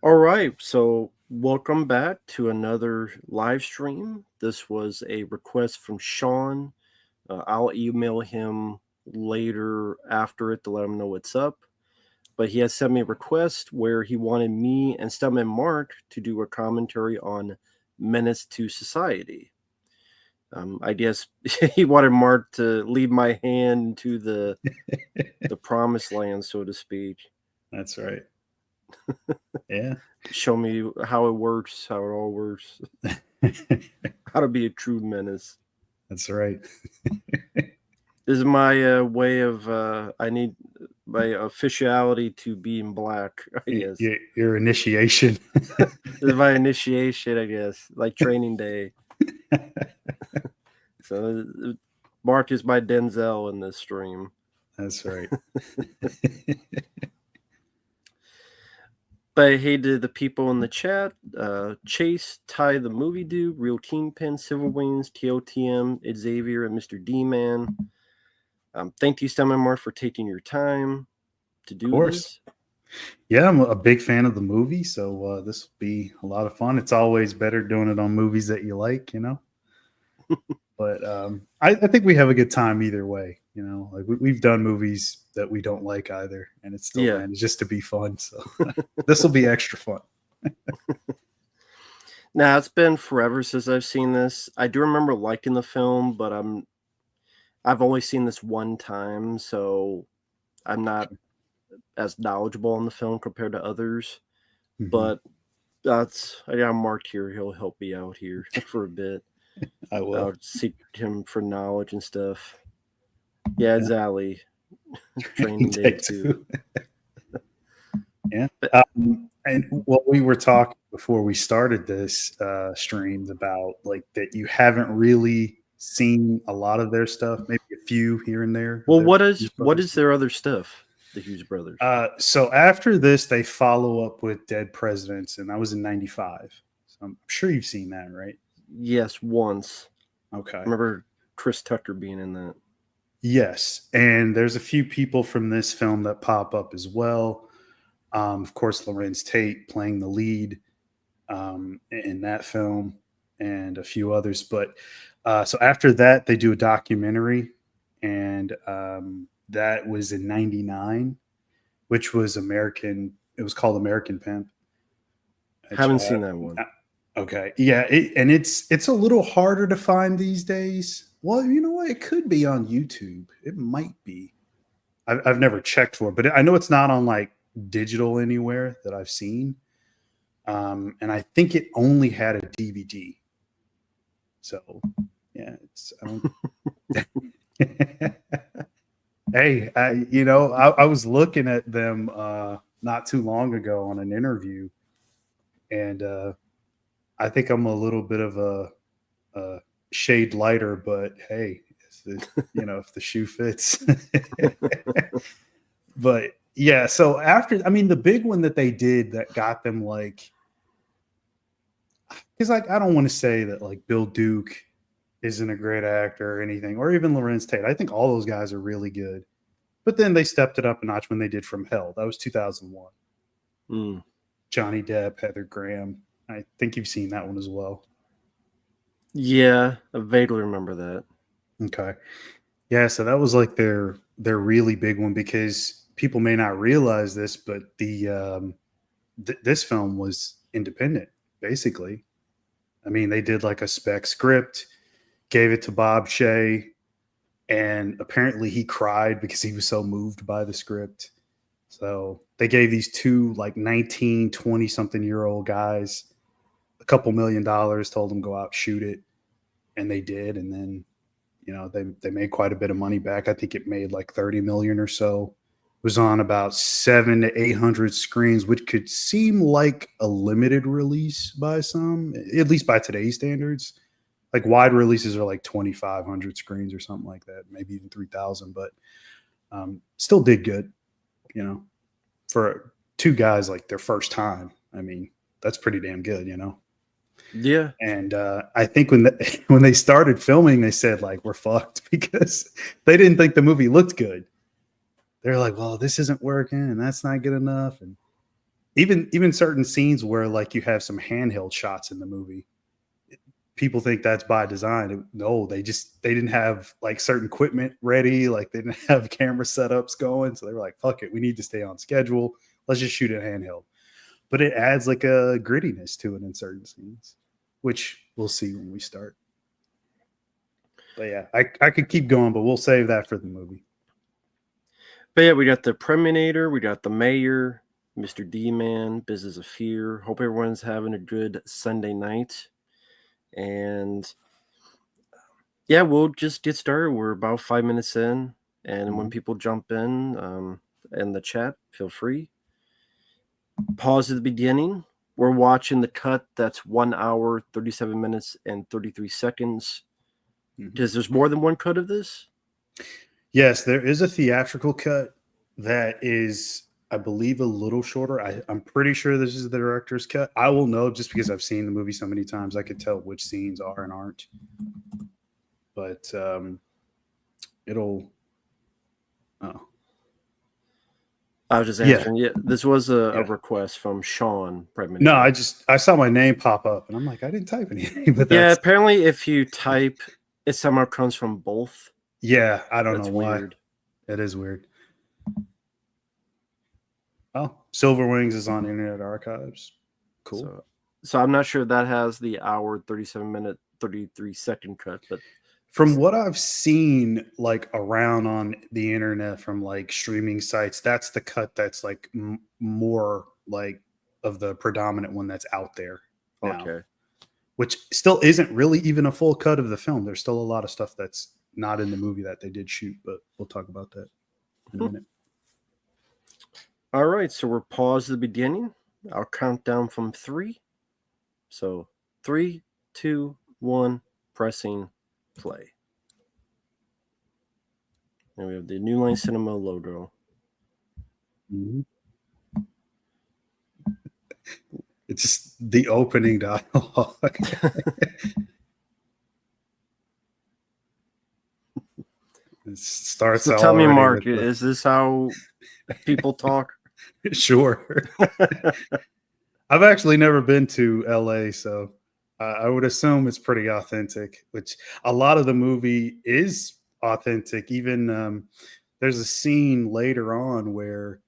All right, so welcome back to another live stream. This was a request from Shawn. I'll email him later after it to let him know what's up. But he has sent me a request where he wanted me and Stuntman Mark to do a commentary on Menace to Society. I guess he wanted Mark to lead my hand to the promised land, so to speak. That's right. Yeah. Show me how it works, how it all works, how to be a true menace. That's right. This is my way of I need my officiality to be in black, I guess. Your initiation. This is my initiation, I guess, like training day. So Mark is my Denzel in this stream. That's right. But hey to the people in the chat, Chase, Ty the Movie Dude, Real Kingpin, Silver Wings, TOTM, Xavier, and Mr. D-Man. Thank you, Stuntman Mark, for taking your time to do this. Yeah, I'm a big fan of the movie, so this will be a lot of fun. It's always better doing it on movies that you like, But I think we have a good time either way. Like we've done movies that we don't like either, and it's still managed just to be fun. So this will be extra fun. Now it's been forever since I've seen this. I do remember liking the film, but I've only seen this one time, so I'm not as knowledgeable on the film compared to others. Mm-hmm. But I got Mark here. He'll help me out here for a bit. I will. I'll seek him for knowledge and stuff. Yeah, it's Allie. Training day too. Yeah. And what we were talking before we started this stream about, like, that you haven't really seen a lot of their stuff, maybe a few here and there. Well, what is their other stuff? The Hughes Brothers. So after this, they follow up with Dead Presidents, and that was in '95. So I'm sure you've seen that, right? Yes, once. Okay. I remember Chris Tucker being in that. Yes, and there's a few people from this film that pop up as well. Of course, Lorenz Tate playing the lead in that film, and a few others. But so after that, they do a documentary, and that was in '99, which was American. It was called American Pimp. Haven't seen that one. Okay. Yeah. It's a little harder to find these days. Well, you know what? It could be on YouTube. It might be. I've never checked for it, but I know it's not on like digital anywhere that I've seen. And I think it only had a DVD. So yeah, hey, I was looking at them not too long ago on an interview, and I think I'm a little bit of a shade lighter, but hey, if the shoe fits. But yeah, so the big one that they did that got them, like, because like I don't want to say that like Bill Duke isn't a great actor or anything, or even Lorenz Tate. I think all those guys are really good. But then they stepped it up a notch when they did From Hell. That was 2001. Johnny Depp, Heather Graham. I think you've seen that one as well. Yeah, I vaguely remember that. Okay. Yeah, so that was like their really big one, because people may not realize this, but this film was independent, basically. I mean, they did like a spec script, gave it to Bob Shea, and apparently he cried because he was so moved by the script. So they gave these two like 19, 20-something-year-old guys a couple $1 million, told them go out, shoot it. And they did. And then, they made quite a bit of money back. I think it made like 30 million or so. It was on about 700 to 800 screens, which could seem like a limited release by some, at least by today's standards. Like wide releases are like 2,500 screens or something like that, maybe even 3,000, but still did good, for two guys, like their first time. I mean, that's pretty damn good, Yeah. And I think when they started filming, they said like, we're fucked, because they didn't think the movie looked good. They're like, well, this isn't working and that's not good enough. And even certain scenes where like you have some handheld shots in the movie, people think that's by design. No, they didn't have like certain equipment ready, like they didn't have camera setups going, so they were like, fuck it, we need to stay on schedule, let's just shoot it handheld. But it adds like a grittiness to it in certain scenes, which we'll see when we start. But yeah, I could keep going, but we'll save that for the movie. But yeah, we got the Preminator, we got the Mayor, Mr. D-Man, Business of Fear. Hope everyone's having a good Sunday night. And yeah, we'll just get started. We're about 5 minutes in. And when people jump in the chat, feel free. Pause at the beginning. We're watching the cut that's 1 hour, 37 minutes, and 33 seconds. Because there's more than one cut of this? Yes, there is a theatrical cut that is, I believe, a little shorter. I'm pretty sure this is the director's cut. I will know just because I've seen the movie so many times. I could tell which scenes are and aren't. But it'll. Oh. I was just answering. Yeah, this was a request from Shawn. No, I saw my name pop up, and I'm like, I didn't type anything. But yeah, apparently, if you type, it somehow comes from both. Yeah, I don't know why. Weird. It is weird. Oh, Silver Wings is on Internet Archives. Cool. So I'm not sure that has the hour, 37 minute, 33 second cut, but from what I've seen, like around on the internet from like streaming sites, that's the cut that's like more like of the predominant one that's out there now. Okay. Which still isn't really even a full cut of the film. There's still a lot of stuff that's not in the movie that they did shoot, but we'll talk about that in a minute. All right, so we're paused at the beginning. I'll count down from 3. So 3, 2, 1, pressing play. And we have the New Line Cinema logo. It's the opening dialogue. It starts. So tell me, Mark, is this how people talk? Sure. I've actually never been to LA, so I would assume it's pretty authentic, which a lot of the movie is authentic. Even there's a scene later on where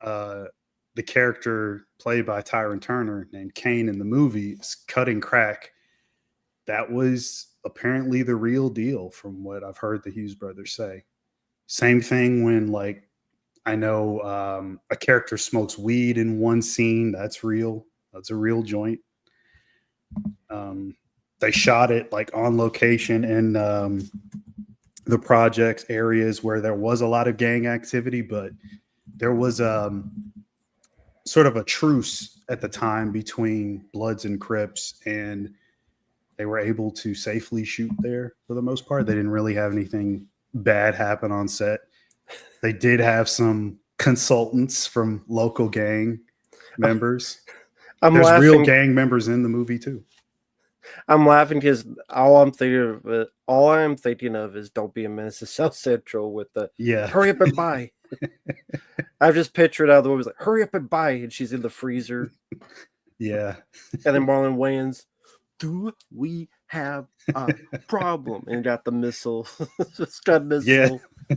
the character played by Tyron Turner named Kane in the movie is cutting crack. That was apparently the real deal from what I've heard the Hughes brothers say. Same thing when like I know a character smokes weed in one scene. That's real. That's a real joint. They shot it like on location in the projects areas where there was a lot of gang activity, but there was sort of a truce at the time between Bloods and Crips, and they were able to safely shoot there for the most part. They didn't really have anything bad happen on set. They did have some consultants from local gang members. There's real gang members in the movie too. I'm laughing because all I'm thinking of is "Don't Be a Menace to South Central" with the hurry up and buy. I've just pictured out of the movie like hurry up and buy, and she's in the freezer. Yeah, and then Marlon Wayans, do we have a problem? And got the missile, Scud missile. Yeah.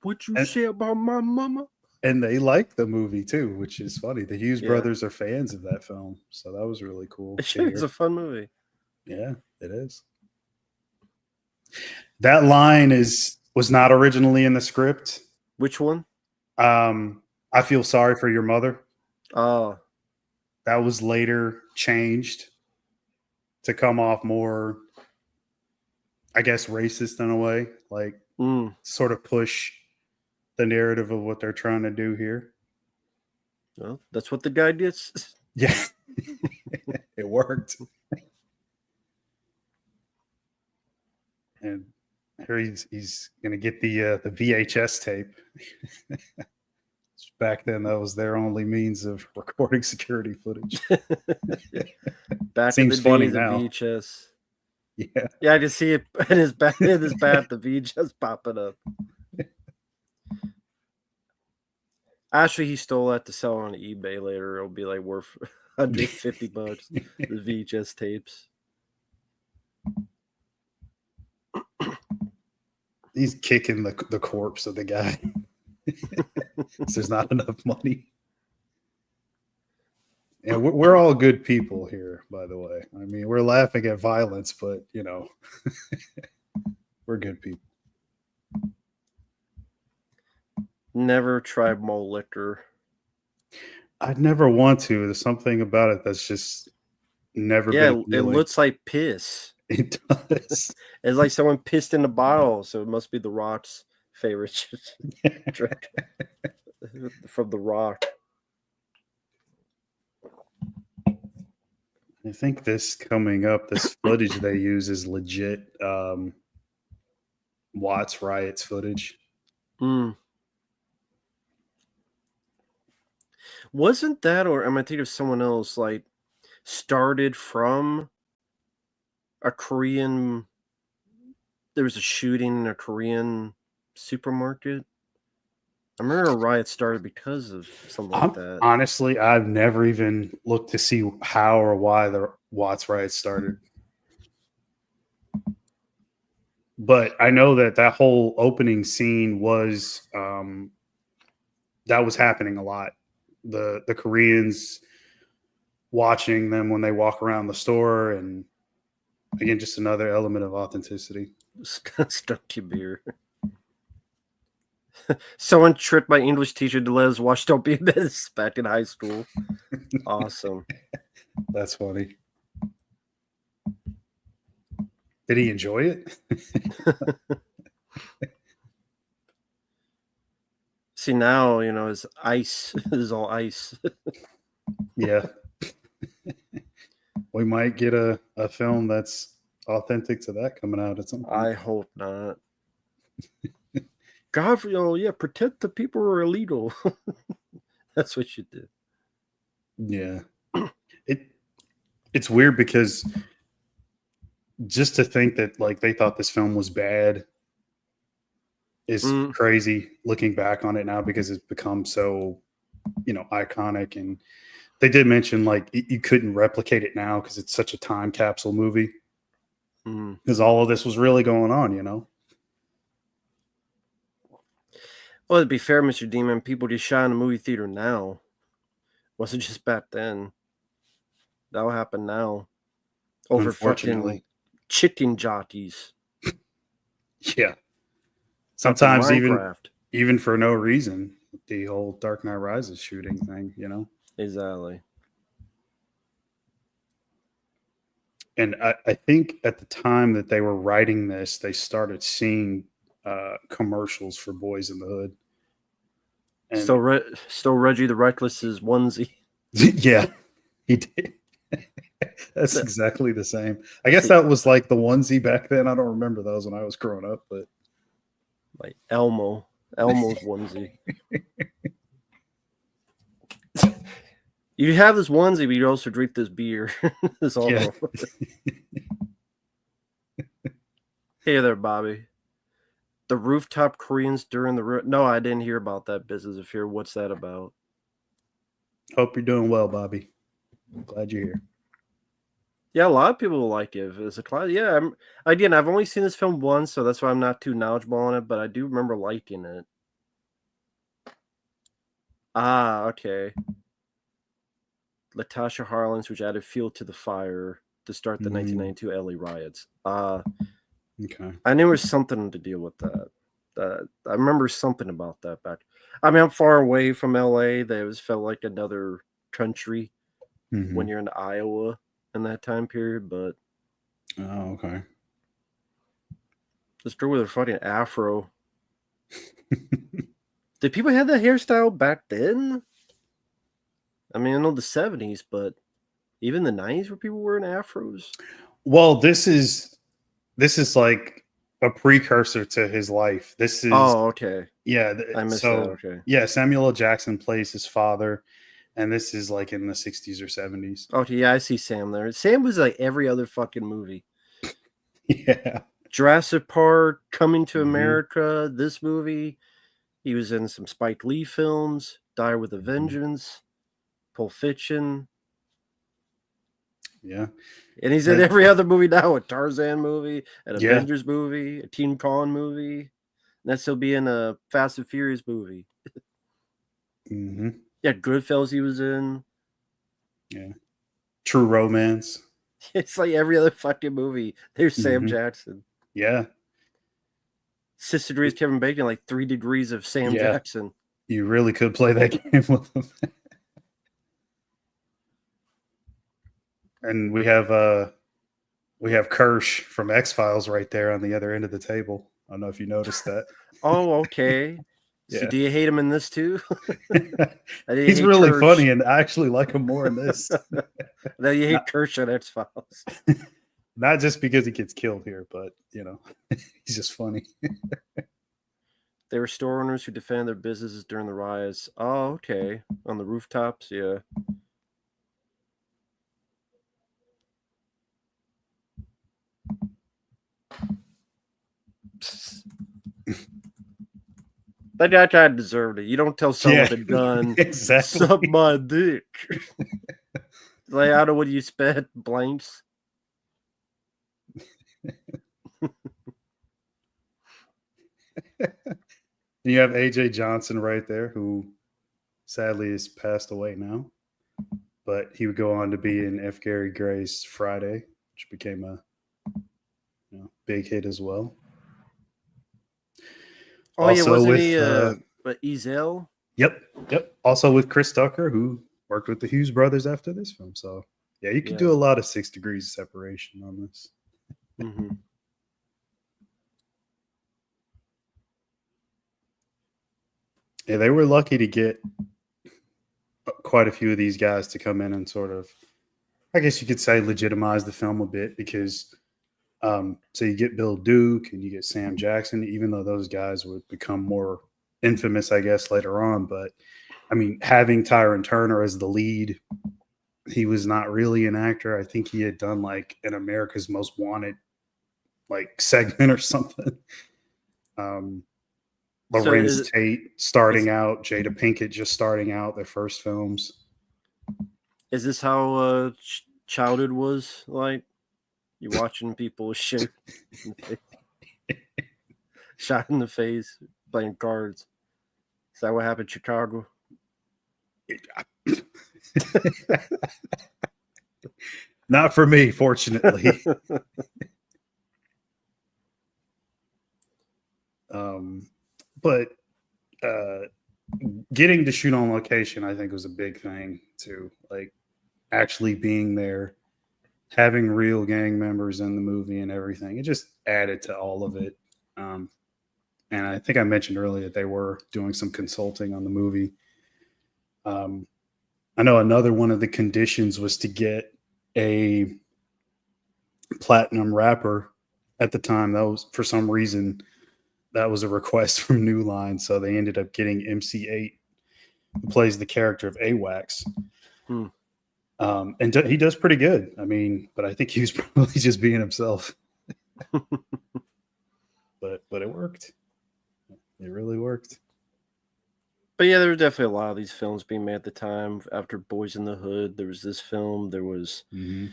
What you say about my mama? And they like the movie too, which is funny. The Hughes brothers are fans of that film, so that was really cool. It's a fun movie. Yeah, it is. That line was not originally in the script. Which one? I feel sorry for your mother. Oh. That was later changed to come off more, I guess, racist in a way, like sort of push the narrative of what they're trying to do here. Well, that's what the guy did. Yeah, it worked. And here he's gonna get the VHS tape. Back then, that was their only means of recording security footage. Back seems in the funny now. VHS. Yeah, I just see it in his back. The VHS popping up. Actually, he stole that to sell on eBay later. It'll be like worth $150. The VHS tapes. He's kicking the corpse of the guy. There's not enough money. And we're all good people here, by the way. I mean, we're laughing at violence, but you know, we're good people. Never tried malt liquor. I'd never want to. There's something about it that's just never been Yeah, it appealing. looks like piss. It does. It's like someone pissed in a bottle, so it must be The Rock's favorite drink from The Rock. I think this coming up, this footage they use is legit Watts riots footage. Mm. Wasn't that, or am I thinking of someone else, like, started from a Korean... There was a shooting in a Korean supermarket? I remember a riot started because of something like that. Honestly, I've never even looked to see how or why the Watts riots started. But I know that whole opening scene was that was happening a lot. The Koreans watching them when they walk around the store, and again, just another element of authenticity. Stunky beer. Someone tricked my English teacher to let us watch Don't Be a Menace back in high school. Awesome. That's funny. Did he enjoy it? See, now, you know, it's ice. This is all ice. Yeah. We might get a film that's authentic to that coming out at some point. I hope not. God, you know, yeah, protect the people who are illegal. That's what you do. Yeah. It's weird because just to think that like they thought this film was bad is crazy looking back on it now, because it's become so, you know, iconic. And they did mention like you couldn't replicate it now because it's such a time capsule movie, because all of this was really going on, you know. Well, to be fair, Mr. Demon, people just shot in a movie theater now. Wasn't just back then. That'll happen now. Over fucking chicken jockeys. Yeah. Sometimes even for no reason. The whole Dark Knight Rises shooting thing, you know? Exactly. And I think at the time that they were writing this, they started seeing commercials for Boys in the Hood. And still Reggie the Reckless's onesie. Yeah, he did. That's exactly the same. I guess that was like the onesie back then. I don't remember those when I was growing up, but like Elmo's onesie. You have this onesie, but you also drink this beer. This all. Yeah. Hey there, Bobby. The rooftop Koreans during the no, I didn't hear about that business of here. What's that about? Hope you're doing well, Bobby. I'm glad you're here. Yeah, a lot of people like it as a class. Yeah, again, I've only seen this film once, so that's why I'm not too knowledgeable on it. But I do remember liking it. Ah, okay. Latasha Harlins, which added fuel to the fire to start the 1992 LA riots. Okay. I knew there was something to deal with that. I remember something about that back. I mean, I'm far away from LA. That was felt like another country when you're in Iowa in that time period. But okay. This girl with her fucking afro. Did people have that hairstyle back then? I mean, I know the 70s, but even the 90s where people wearing afros? Well, this is like a precursor to his life. This is okay. Yeah, I missed that. Okay. Yeah, Samuel L. Jackson plays his father, and this is like in the 60s or 70s. Okay, yeah, I see Sam there. Sam was like every other fucking movie. Yeah. Jurassic Park, Coming to America, this movie. He was in some Spike Lee films, Die with a Vengeance, Pulp Fiction. Yeah. And he's in every other movie now, a Tarzan movie, an Yeah. Avengers movie, a Teen Kong movie. And that's still be in a Fast and Furious movie. Mm-hmm. Yeah, Goodfellas he was in. Yeah. True Romance. It's like every other fucking movie. There's Sam Mhm. Jackson. Yeah. Sister Degrees Kevin Bacon, like 3 degrees of Sam Yeah. Jackson. You really could play that game with them. And we have Kirsch from X-Files right there on the other end of the table. I don't know if you noticed that. Oh, okay. So Yeah. do you hate him in this too? He's really funny, and I actually like him more in this. Now you hate Kirsch on X-Files. Not just because he gets killed here, but you know, he's just funny. They were store owners who defended their businesses during the riots. Oh, okay. On the rooftops, yeah. That guy kind of deserved it. You don't tell someone with a gun, exactly. suck my dick. Like, I don't know what you spent, blanks. You have AJ Johnson right there, who sadly has passed away now, but he would go on to be in F. Gary Gray's Friday, which became a big hit as well. Oh, also yeah, wasn't he Ezel? Yep. Also with Chris Tucker, who worked with the Hughes brothers after this film. So yeah, you could do a lot of 6 degrees of separation on this. Mm-hmm. Yeah, they were lucky to get quite a few of these guys to come in and sort of, I guess you could say, legitimize the film a bit, because so you get Bill Duke and you get Sam Jackson, even though those guys would become more infamous, I guess, later on. But I mean, having Tyron Turner as the lead, he was not really an actor. I think he had done like an America's Most Wanted like segment or something. Lorenz Tate starting out, Jada Pinkett just starting out, their first films. Is this how childhood was like? You watching people shit in the face, shot in the face, playing cards. Is that what happened in Chicago? Not for me, fortunately. But getting to shoot on location, I think, was a big thing too. Like actually being there, having real gang members in the movie and everything. It just added to all of it. And I think I mentioned earlier that they were doing some consulting on the movie. I know another one of the conditions was to get a platinum rapper at the time. That was, for some reason, that was a request from New Line. So they ended up getting MC8, who plays the character of AWACS. And he does pretty good. I mean, but I think he was probably just being himself. But it worked. It really worked. But yeah, there were definitely a lot of these films being made at the time. After Boys in the Hood, there was this film. There was, of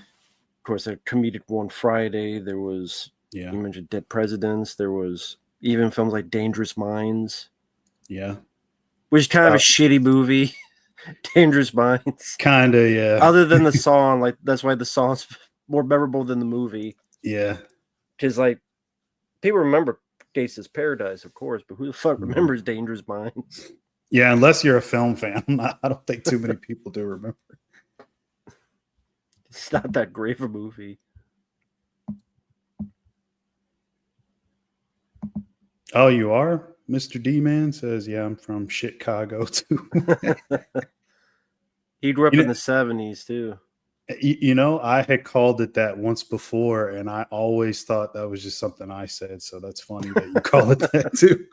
course, a comedic one, Friday. There was, you mentioned Dead Presidents. There was even films like Dangerous Minds. Yeah. Which is kind of a shitty movie. Dangerous Minds. Kind of, yeah. Other than the song, like that's why the song's more memorable than the movie. Yeah. Because like people remember Gangsta's Paradise, of course, but who the fuck remembers Dangerous Minds? Yeah, unless you're a film fan. I don't think too many people do remember. It's not that great of a movie. Oh, you are? Mr. D-Man says, yeah, I'm from Chicago, too. He grew up in the 70s, too. You know, I had called it that once before, and I always thought that was just something I said, so that's funny that you call it that, too.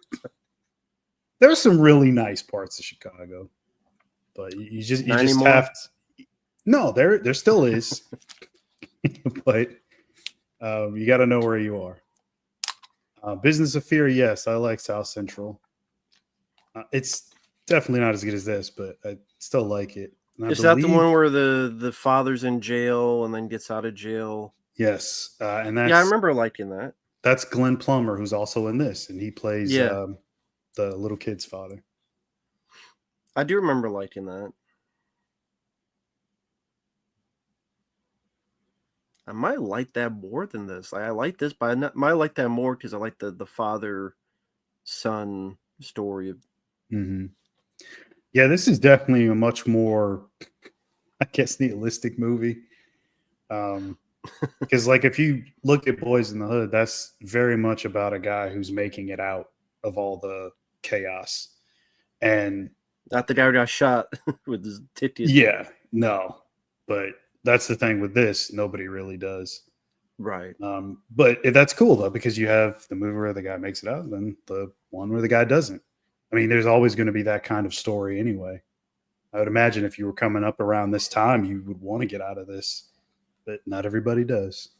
There's some really nice parts of Chicago, but you just have to. No, there still is, but you got to know where you are. Business of Fear, yes, I like South Central. It's Definitely not as good as this, but I still like it. And I Is that the believe one where the father's in jail and then gets out of jail? yes, and Yeah, I remember liking that. that's Glenn Plummer, who's also in this, and he plays Yeah, the little kid's father. I do remember liking that. I might like that more than this. I like this, but might like that more because I like the father son story. Hmm. Yeah, this is definitely a much more, I guess, nihilistic movie. Because, like, if you look at Boys in the Hood, that's very much about a guy who's making it out of all the chaos. And Not the guy who got shot with his titties. yeah, no, but that's the thing with this. Nobody really does. Right. But that's cool though, because you have the movie where the guy makes it out, and then the one where the guy doesn't. I mean, there's always going to be that kind of story anyway. I would imagine if you were coming up around this time, you would want to get out of this, but not everybody does.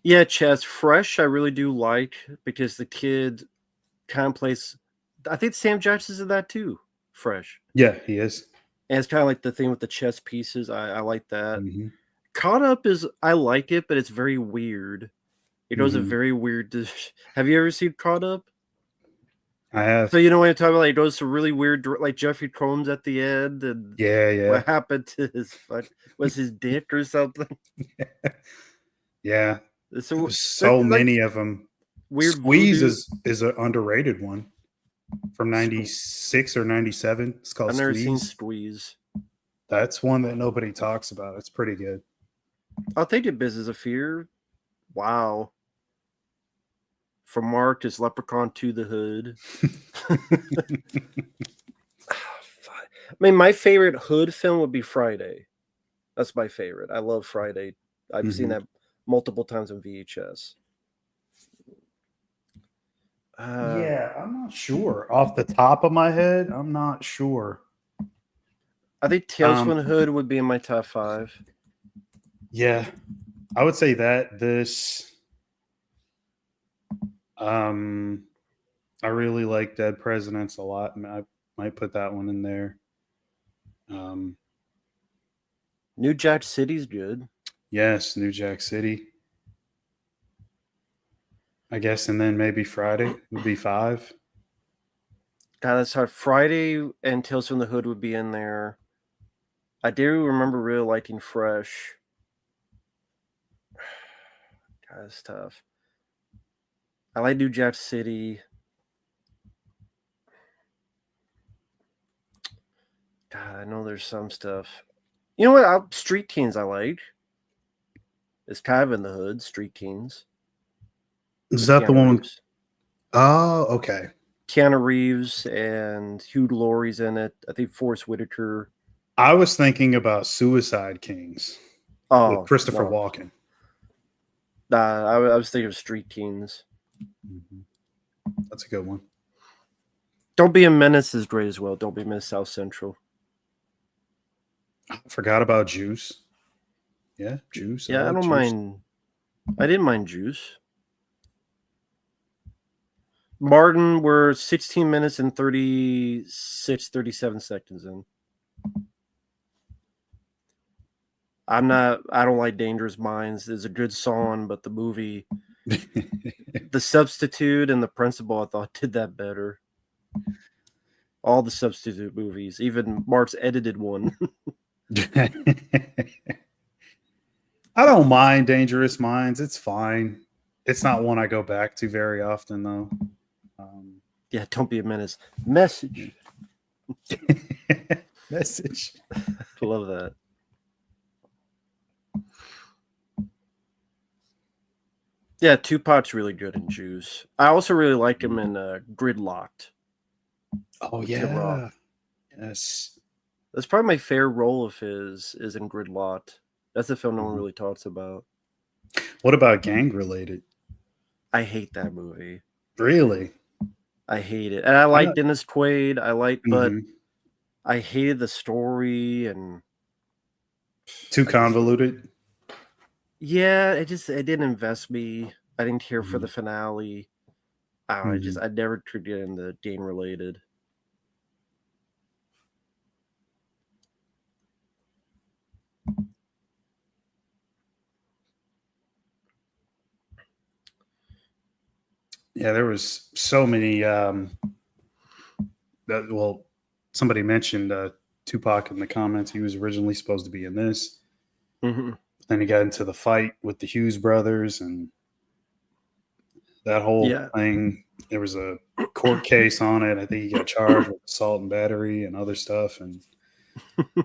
Yeah, Chess Fresh. I really do like because the kid kind of plays. I think Sam Jackson's in that too. Fresh, Yeah, he is. and it's kind of like the thing with the chess pieces. I like that. Hmm. Caught Up is I like it, but it's very weird. It goes a Hmm. very weird. Have you ever seen Caught Up? I So have. you know what I'm talking about? Like, it goes to really weird, like Jeffrey Combs at the end, and Yeah, yeah, what happened to his fuck was his dick or something. yeah. So There's so it's like many of them. weird Squeeze voodoo. is an underrated one from '96 or '97. It's called I've never seen Squeeze. Squeeze. That's one that nobody talks about. It's pretty good. I'll take it. Business of Fear. Wow. From Mark is Leprechaun to the Hood. I mean, my favorite Hood film would be Friday. That's my favorite. I love Friday. I've seen Hmm. that multiple times on VHS. Yeah, I'm not sure. Off the top of my head, I'm not sure. I think Tales from Um, the Hood would be in my top 5. yeah, I would say that this. Um, I really like Dead Presidents a lot. I might put that one in there. Um, New Jack City's good. yes, New Jack City, I guess, and then maybe Friday would be 5. God, that's hard. Friday and Tales from the Hood would be in there. I do remember really liking Fresh. God, that's tough. I like New Jack City. God, I know there's some stuff. You know what? Street Teens I like. It's kind of in the hood. Street Teens Is with that the Keanu one? Reeves. Oh, okay. Keanu Reeves and Hugh Laurie's in it. I think Forrest Whitaker. I was thinking about Suicide Kings with Oh Christopher no, Walken. I was thinking of Street Teens. Mhm. That's a good one. Don't Be a Menace is great as well. Don't Be a Menace South Central. I forgot about Juice. Yeah, Juice. I Yeah, I like don't Juice. mind. I didn't mind Juice. Martin, we're 16 minutes and 37 seconds in. I don't like Dangerous Minds. It's a good song, but the movie, The Substitute and The Principal, I thought did that better. All the Substitute movies, even Mark's edited one. I don't mind Dangerous Minds. It's fine. It's not one I go back to very often, though. Yeah, Don't Be a Menace. Message. Message. Love that. Yeah, Tupac's really good in Juice. I also really like him in Gridlocked. Oh With Tim Roth. yeah. Yes. That's probably my favorite role of his is in Gridlocked. That's the film no one Mhm. really talks about. What about gang related? I hate that movie. Really? I hate it. And I I like know. Dennis Quaid. But Mhm. I hated the story and Too I just convoluted. yeah, it didn't invest me. I didn't care for the Mhm. finale. I Mhm. never could get into gang related. Yeah, there was so many. Well, somebody mentioned Tupac in the comments. He was originally supposed to be in this. Hmm. Then he got into the fight with the Hughes brothers and that whole Yeah. thing. There was a court case on it. I think he got charged with assault and battery and other stuff. And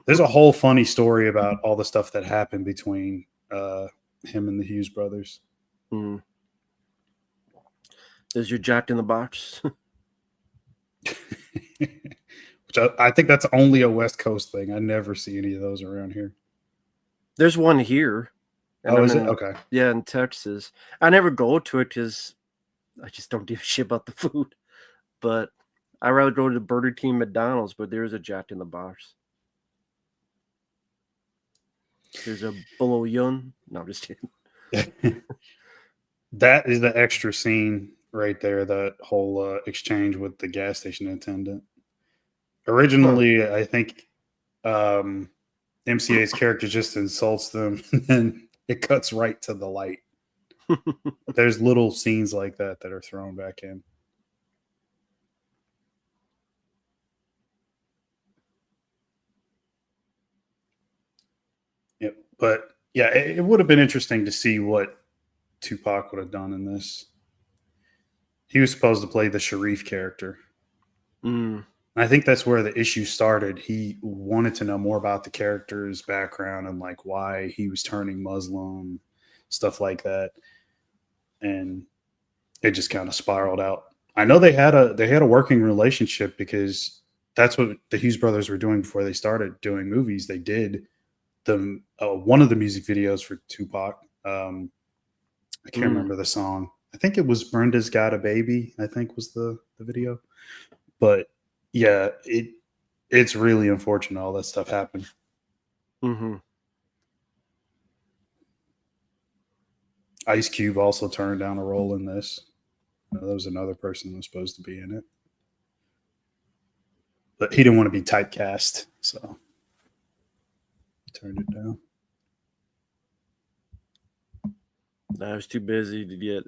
there's a whole funny story about all the stuff that happened between him and the Hughes brothers. Mm. Is your Jack in the Box? Which I think that's only a West Coast thing. I never see any of those around here. There's one here, and Oh, I'm is it? in, Okay. yeah, in Texas. I never go to it because I just don't give a shit about the food. But I rather go to Burger King, McDonald's, but there's a Jack in the Box. There's a bouillon. No, I'm just kidding. That is the extra scene right there. That whole exchange with the gas station attendant. Huh. Originally, I think MCA's character just insults them, and then it cuts right to the light. There's little scenes like that that are thrown back in. Yep. But yeah, it would have been interesting to see what Tupac would have done in this. He was supposed to play the Sharif character. Mm. I think that's where the issue started. He wanted to know more about the character's background and like why he was turning Muslim, stuff like that. And it just kind of spiraled out. I know they had a working relationship because that's what the Hughes brothers were doing before they started doing movies. They did the one of the music videos for Tupac. I can't Mm. remember the song. I think it was Brenda's Got a Baby. I think was the video. But yeah, it's really unfortunate all that stuff happened. Hmm. Ice Cube also turned down a role in this. There was another person that was supposed to be in it, but he didn't want to be typecast, so he turned it down. I was too busy to get,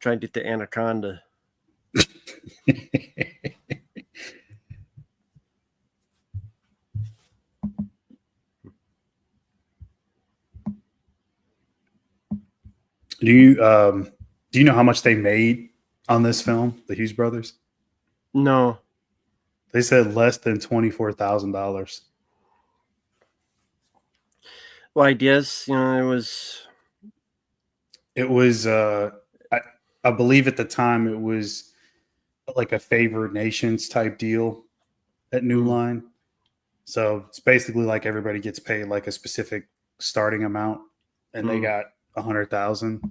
trying to get the Anaconda. do you do you know how much they made on this film, the Hughes brothers? No. They said less than $24,000. Well, I guess, it was. It was, I believe at the time it was like a favored nations type deal at New Mm. Line. So it's basically like everybody gets paid like a specific starting amount, and they Mm. got 100,000.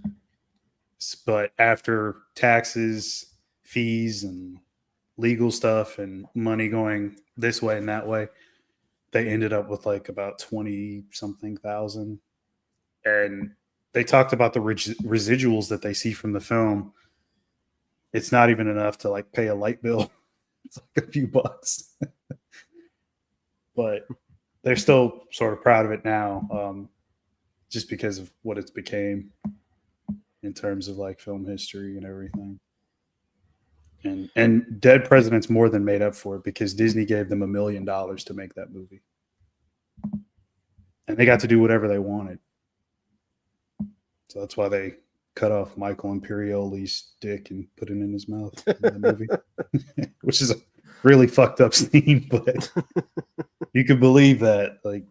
But after taxes, fees, and legal stuff, and money going this way and that way, they ended up with like about 20 something thousand. And they talked about the residuals that they see from the film. It's not even enough to like pay a light bill. It's like a few bucks. But they're still sort of proud of it now, just because of what it's became in terms of like film history and everything. And Dead Presidents more than made up for it because Disney gave them $1 million to make that movie, and they got to do whatever they wanted. So that's why they cut off Michael Imperioli's dick and put it in his mouth in the movie, which is a really fucked up scene, but you could believe that like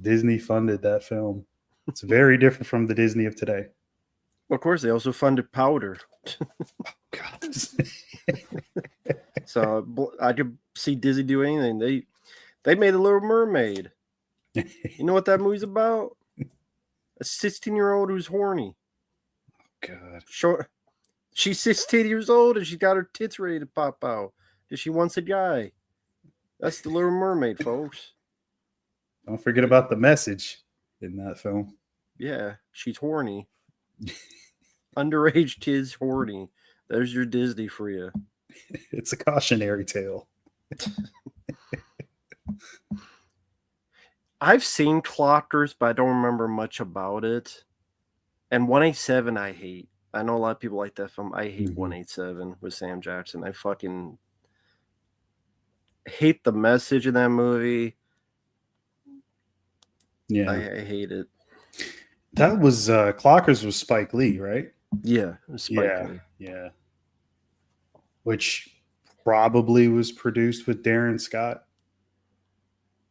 Disney funded that film. It's very different from the Disney of today. Of course, they also funded Powder. God. So I could see Disney do anything. They made The Little Mermaid. You know what that movie's about? A 16-year-old who's horny. God. Sure. She's 16 years old and she got her tits ready to pop out. And she wants a guy. That's The Little Mermaid, folks. Don't forget about the message in that film. Yeah, she's horny. Underage kids horny. There's your Disney for you. It's a cautionary tale. I've seen Clockers, but I don't remember much about it. And 187 I hate. I know a lot of people like that film. I hate Mhm. 187 with Sam Jackson. I fucking hate the message in that movie. I Yeah. hate it. That was Clockers was Spike Lee, right? Yeah, it was Spike Yeah. Lee. Yeah. Which probably was produced with Darren Scott,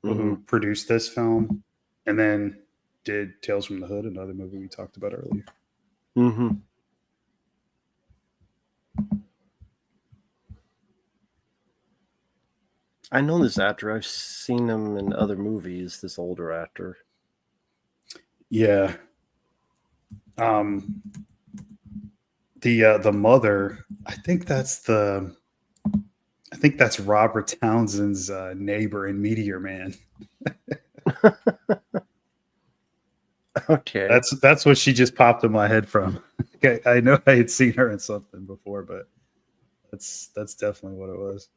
Hmm. who produced this film and then did Tales from the Hood, another movie we talked about earlier. Hmm. I know this actor. I've seen him in other movies. This older actor. Yeah. Um the mother, I think that's Robert Townsend's neighbor in Meteor Man. Okay. That's what she just popped in my head from. Okay, I know I had seen her in something before, but that's definitely what it was.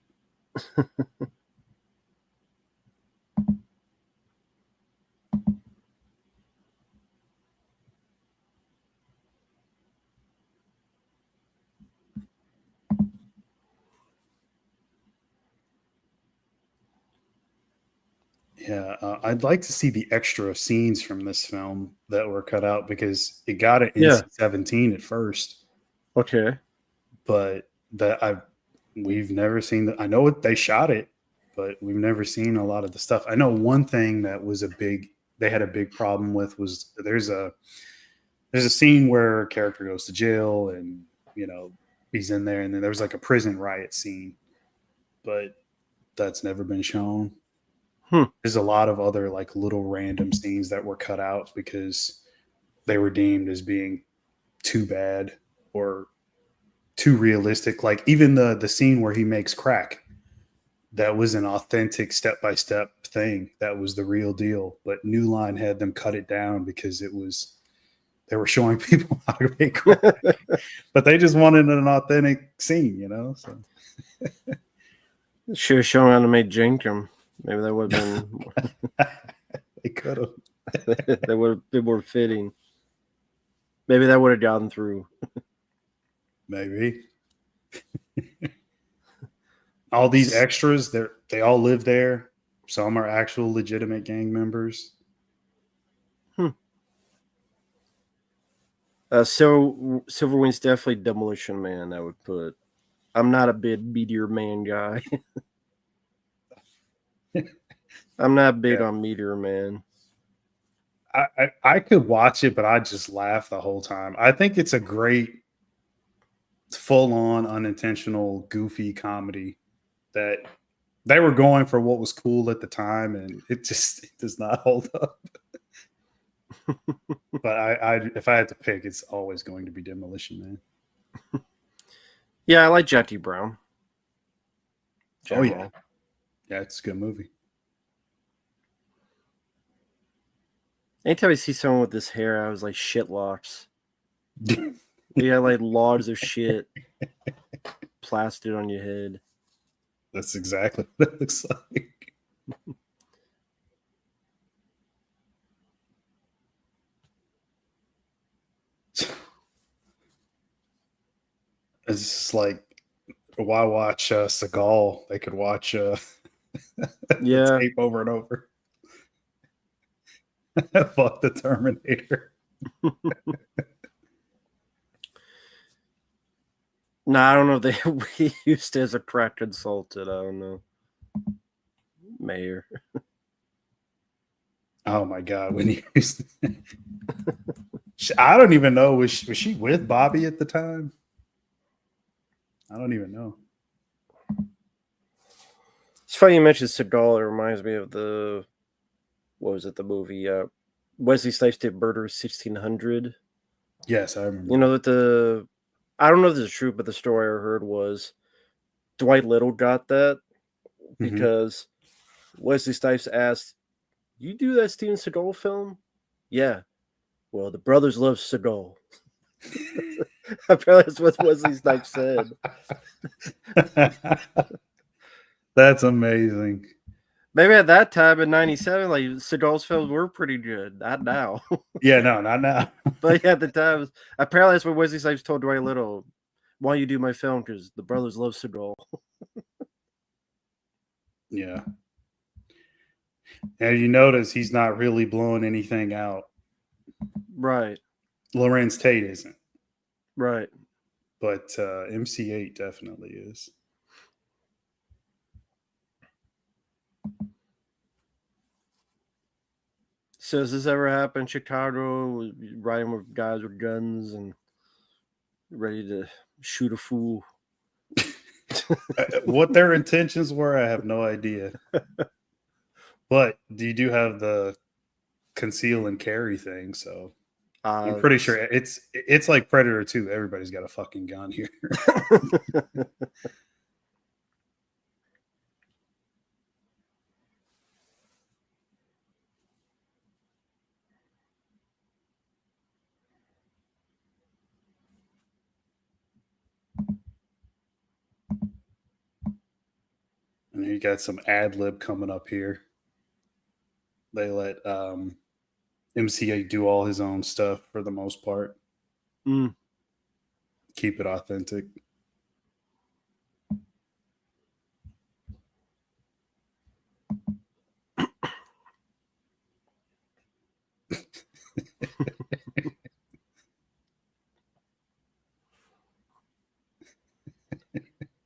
Yeah, I'd like to see the extra scenes from this film that were cut out because it got an Yeah. NC-17 at first, Okay. but that we've never seen that. I know they shot it, but we've never seen a lot of the stuff. I know one thing that was they had a big problem with was there's a scene where a character goes to jail and you know he's in there, and then there was like a prison riot scene, but that's never been shown. Hmm. There's a lot of other like little random scenes that were cut out because they were deemed as being too bad or too realistic. Like even the scene where he makes crack, that was an authentic step by step thing. That was the real deal. But New Line had them cut it down because they were showing people how to make crack, but they just wanted an authentic scene, you know. So Should have shown how to make Jenkum. Maybe that would have been they could have. that would have been more fitting. Maybe that would have gotten through. Maybe all these extras, they all live there. Some are actual legitimate gang members. Hmm. Silver Wing's definitely Demolition Man. I would put. I'm not a big Meteor Man guy. I'm not big Yeah. on Meteor Man. I could watch it, but I just laugh the whole time. I think it's a great full on unintentional goofy comedy that they were going for what was cool at the time, and it does not hold up. But if I had to pick, it's always going to be Demolition Man. Yeah, I like Jackie Brown. Oh yeah, General. yeah, it's a good movie. Anytime I see someone with this hair, I was like shit locks. You got like logs of shit plastered on your head. That's exactly what it looks like. It's just like why watch Seagal? They could watch the Yeah. tape over and over. Fuck the Terminator. No, I don't know if they we used as a crack consultant. I don't know. Mayor. Oh my god, when he used I don't even know was she with Bobby at the time? I don't even know. It's funny you mentioned Seagal. It reminds me of what was it, the movie? Wesley Snipes did Murder 1600. Yes, I remember You that. know that I don't know if this is true, but the story I heard was Dwight Little got that Mhm. because Wesley Snipes asked, "You do that Steven Seagal film?" Yeah. Well, the brothers love Seagal. Apparently, that's what Wesley Snipes said. That's amazing. Maybe at that time in '97, like Seagal's films were pretty good. Not now, Yeah, no, not now. but yeah, at the time, apparently that's what Wesley Snipes told Dwight Little. Why don't you do my film? Because the brothers love Seagal. Yeah. And you notice he's not really blowing anything out. Right, Lorenz Tate isn't, right. but MC8 definitely is. So has this ever happened in Chicago? Riding with guys with guns and ready to shoot a fool? What their intentions were, I have no idea. But you do have the conceal and carry thing, so I'm pretty sure it's like Predator 2. Everybody's got a fucking gun here. And you got some ad lib coming up here. They let MCA do all his own stuff for the most part. Mm. Keep it authentic.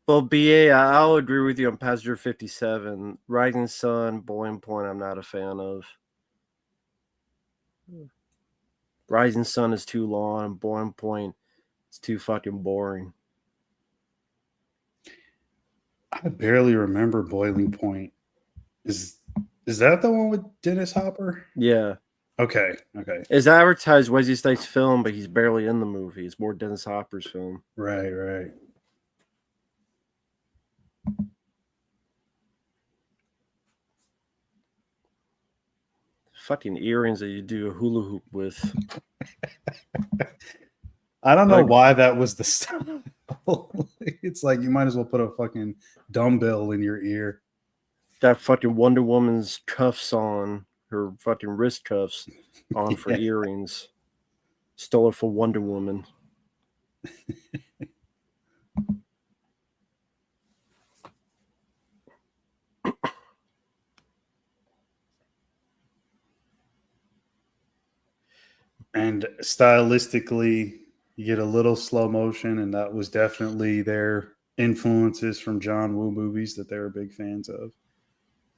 Well, BA, I'll agree with you on Passenger 57. Rising Sun, Boiling Point, I'm not a fan of. Rising Sun is too long. Boiling Point, it's too fucking boring. I barely remember Boiling Point. Is that the one with Dennis Hopper? Yeah. Okay. It's advertised Wesley Snipes' film, but he's barely in the movie. It's more Dennis Hopper's film. Right. Fucking earrings that you do a hula hoop with. I don't know why that was the style. It's like you might as well put a fucking dumbbell in your ear. That fucking Wonder Woman's cuffs on, her fucking wrist cuffs on for earrings. Stole it from Wonder Woman. And stylistically, you get a little slow motion, and that was definitely their influences from John Woo movies that they were big fans of.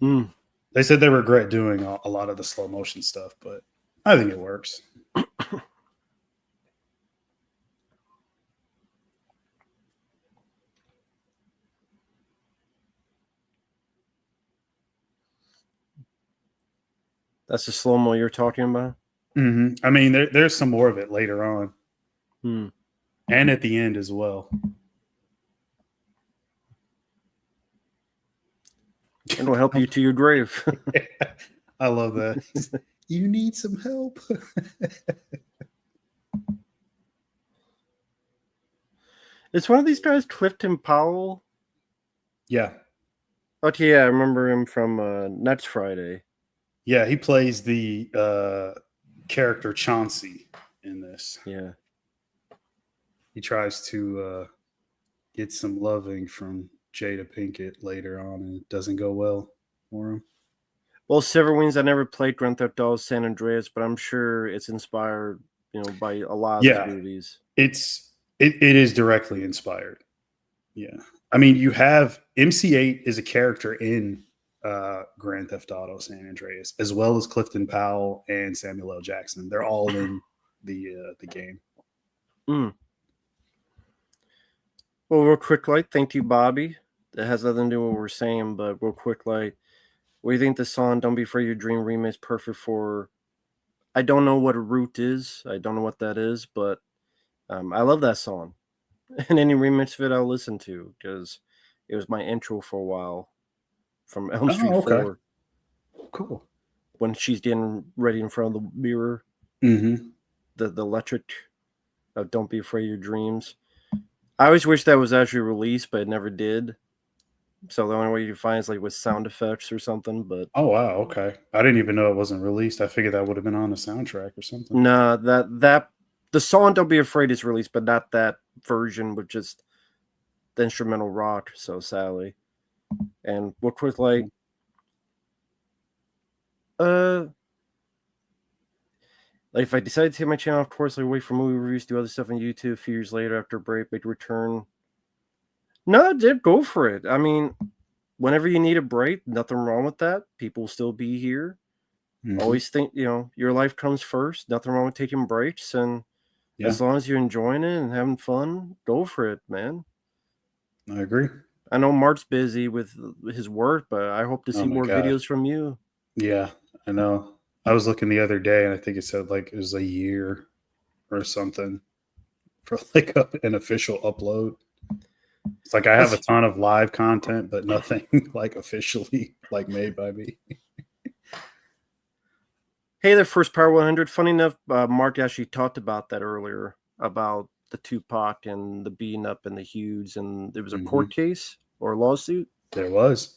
Mm. They said they regret doing a lot of the slow motion stuff, but I think it works. That's the slow-mo you're talking about? Mm-hmm. I mean, there's some more of it later on. Mm. And at the end as well. It'll help you to your grave. I love that. You need some help. It's one of these guys, Clifton Powell. Yeah. Okay, yeah, I remember him from Next Friday. Yeah, he plays the character Chauncey in this. Yeah. He tries to get some loving from Jada Pinkett later on, and it doesn't go well for him. Well, Silver Wings, I never played Grand Theft Auto San Andreas, but I'm sure it's inspired, by a lot of the movies. It is directly inspired. Yeah. I mean, you have MC8 is a character in Grand Theft Auto San Andreas, as well as Clifton Powell and Samuel L. Jackson. They're all in the game. Mm. Well, real quick, thank you, Bobby. That has nothing to do with what we're saying, but real quick, what do you think the song "Don't Be Afraid Your Dream" remix perfect for? I don't know what a root is. I don't know what that is, but I love that song. And any remix of it, I'll listen to because it was my intro for a while from Elm Street 4. Cool. When she's getting ready in front of the mirror, mm-hmm. the electric of "Don't Be Afraid of Your Dreams." I always wish that was actually released, but it never did. So the only way you find is like with sound effects or something. But Oh wow, okay. I didn't even know it wasn't released. I figured that would have been on the soundtrack or something. nah, that the song "Don't Be Afraid" is released, but not that version with just the instrumental rock. So sadly, and real quick, uh, like if I decide to take my channel, of course, I wait for movie reviews, do other stuff on YouTube. A few years later, after a break, make a return. No, dude, go for it. I mean, whenever you need a break, nothing wrong with that. People will still be here. Mm-hmm. Always think, your life comes first. Nothing wrong with taking breaks. And Yeah, as long as you're enjoying it and having fun, go for it, man. I agree. I know Mark's busy with his work, but I hope to Oh see my more god. videos from you. Yeah, I know. I was looking the other day, and I think it said like it was a year or something for like an official upload. It's like I have a ton of live content, but nothing like officially like made by me. Hey, the first Power 100. Funny enough, Mark actually talked about that earlier about the Tupac and the beating up and the Hughes, and there was a Hmm. court case or a lawsuit. There was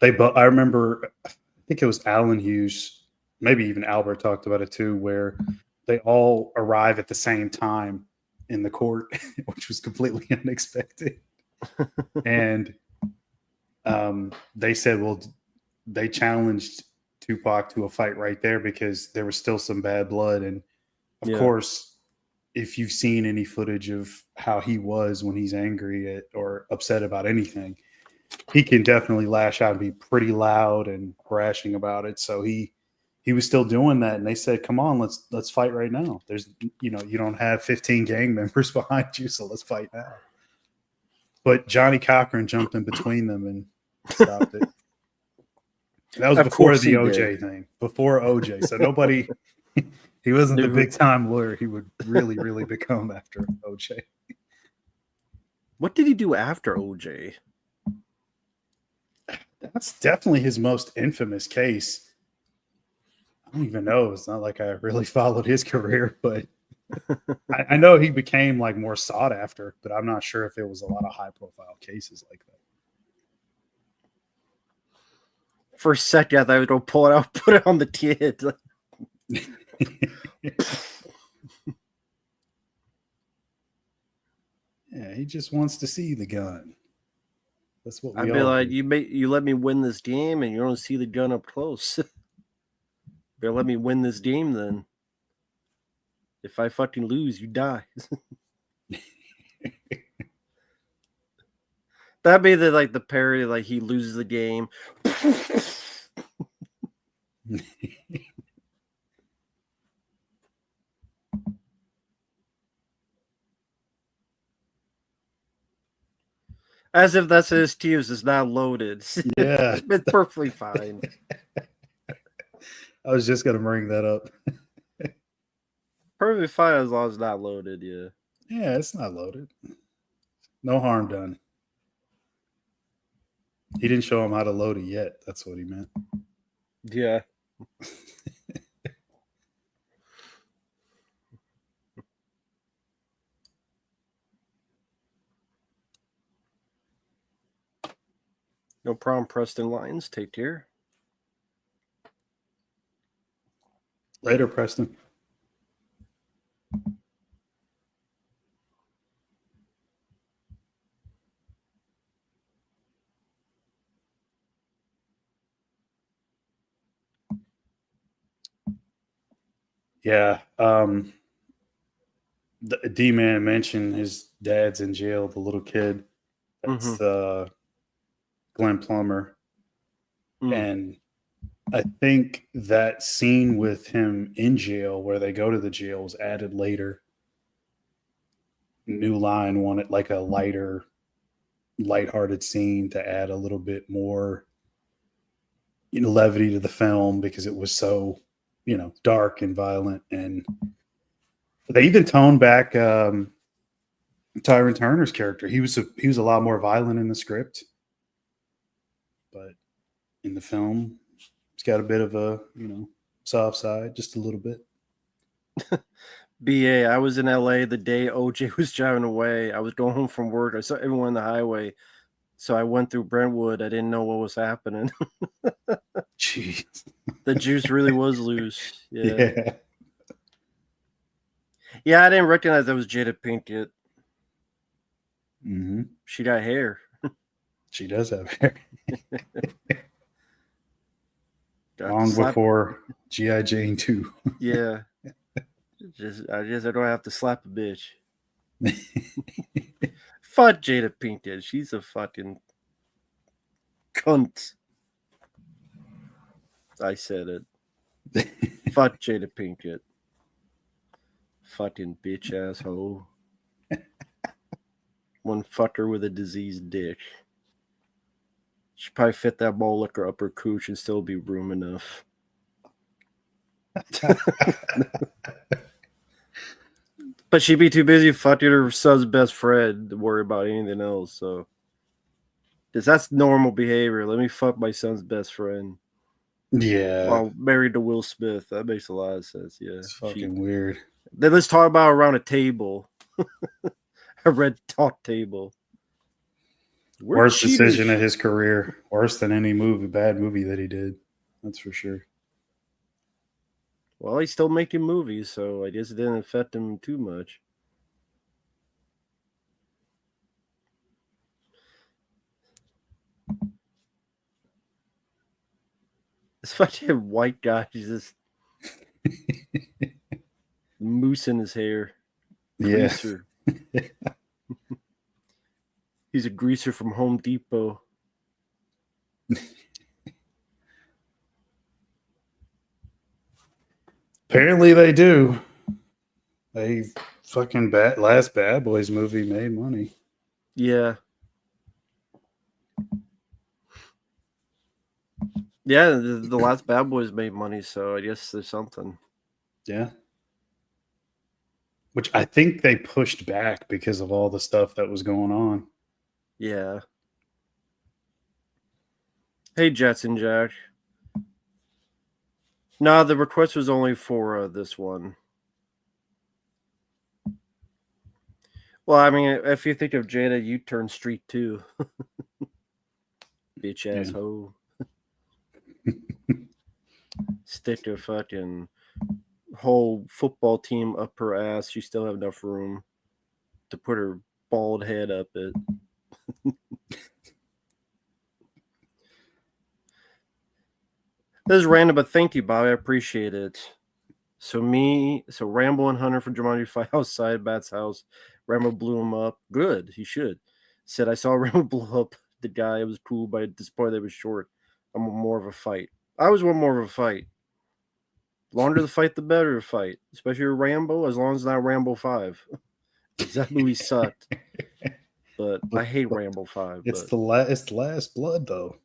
I remember. I think it was Alan Hughes, maybe even Albert talked about it too, where they all arrive at the same time in the court, which was completely unexpected. And they said, well, they challenged Tupac to a fight right there because there was still some bad blood. And of Yeah, course, if you've seen any footage of how he was when he's angry or upset about anything, he can definitely lash out and be pretty loud and thrashing about it. So he was still doing that, and they said, "Come on, let's fight right now." There's you don't have 15 gang members behind you, so let's fight now. But Johnny Cochran jumped in between them and stopped it. That was of before course the he did. OJ thing, before OJ. So nobody, he wasn't the Dude, big time lawyer he would really become after OJ. what did he do after OJ? That's definitely his most infamous case. I don't even know. It's not like I really followed his career, but I know he became like more sought after, but I'm not sure if it was a lot of high profile cases like For a second, I thought I was gonna pull it out, put it on the kid. that. Yeah, he just wants to see the gun. That's what we I'd be all like, do. you let me win this game, and you don't see the gun up close. Better let me win this game then. If I fucking lose, you die. That'd be the parody, like he loses the game. As if that's his excuse. It's not loaded. Yeah, It's perfectly fine. I was just gonna bring that up. Perfectly fine as long as it's not loaded. Yeah. Yeah, it's not loaded. No harm done. He didn't show him how to load it yet. That's what he meant. Yeah. No problem, Preston Lions. Take care. Later, Preston. Yeah. The D Man mentioned his dad's in jail, the little kid. Mm-hmm. That's Glenn Plummer. Mm. And I think that scene with him in jail where they go to the jail was added later. New Line wanted like a lighter, lighthearted scene to add a little bit more, levity to the film because it was so, dark and violent. And they even toned back Tyron Turner's character. He was a lot more violent in the script, but in the film, he's got a bit of a soft side, just a little bit. BA, I was in LA the day OJ was driving away. I was going home from work. I saw everyone on the highway. So I went through Brentwood. I didn't know what was happening. Jeez. The juice really was loose. Yeah. Yeah. Yeah, I didn't recognize that was Jada Pinkett. Hmm. She got hair. She does have hair. Got to Long slap. before G.I. Jane 2. Yeah. I don't have to slap a bitch. Fuck Jada Pinkett. She's a fucking cunt. I said it. Fuck Jada Pinkett. Fucking bitch asshole. One fucker with a diseased dick. She probably fit that ball liquor up her cooch and still be room enough. But she'd be too busy fucking her son's best friend to worry about anything else. So, because that's normal behavior. Let me fuck my son's best friend Yeah. while married to Will Smith. That makes a lot of sense. Yeah. It's fucking weird. Then let's talk about around a table, a red talk table. Worst decision of his career. Worse than any bad movie that he did. That's for sure. Well, he's still making movies, so I guess it didn't affect him too much. This fucking white guy, he's just moose in his hair. Greaser. Yeah. He's a greaser from Home Depot. Apparently they do. They fucking last Bad Boys movie made money. Yeah. Yeah, the last Bad Boys made money, so I guess there's something. Yeah. Which I think they pushed back because of all the stuff that was going on. Yeah. Hey, Jetson Jack. No, the request was only for this one. Well, I mean, if you think of Jada, you turn Street 2. Bitch asshole. Stick a fucking whole football team up her ass. You still have enough room to put her bald head up it. This is random, but thank you, Bobby. I appreciate it. So Rambo and Hunter from Jumanji fight outside Bat's house. Rambo blew him up. Good, he should. Said, I saw Rambo blow up the guy. It was cool, but at this point, they was short. I'm more of a fight. I always want more of a fight. Longer the fight, the better the fight. Especially Rambo, as long as it's not Rambo 5. Because that movie sucked. But I hate Rambo 5. It's the last blood, though.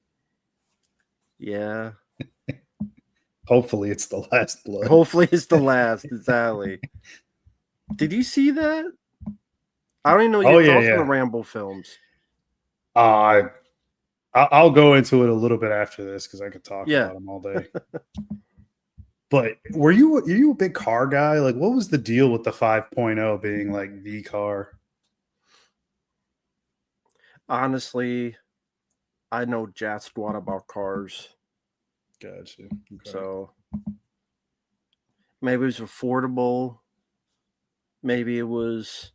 Yeah. Hopefully it's the last blood. Hopefully it's the last, exactly. Did you see that? I don't even know your thoughts on the Rambo films. I'll go into it a little bit after this because I could talk about them all day. But were you a big car guy? Like, what was the deal with the 5.0 being like the car? Honestly, I know jack squat about cars. Gotcha. Okay. So maybe it was affordable. Maybe it was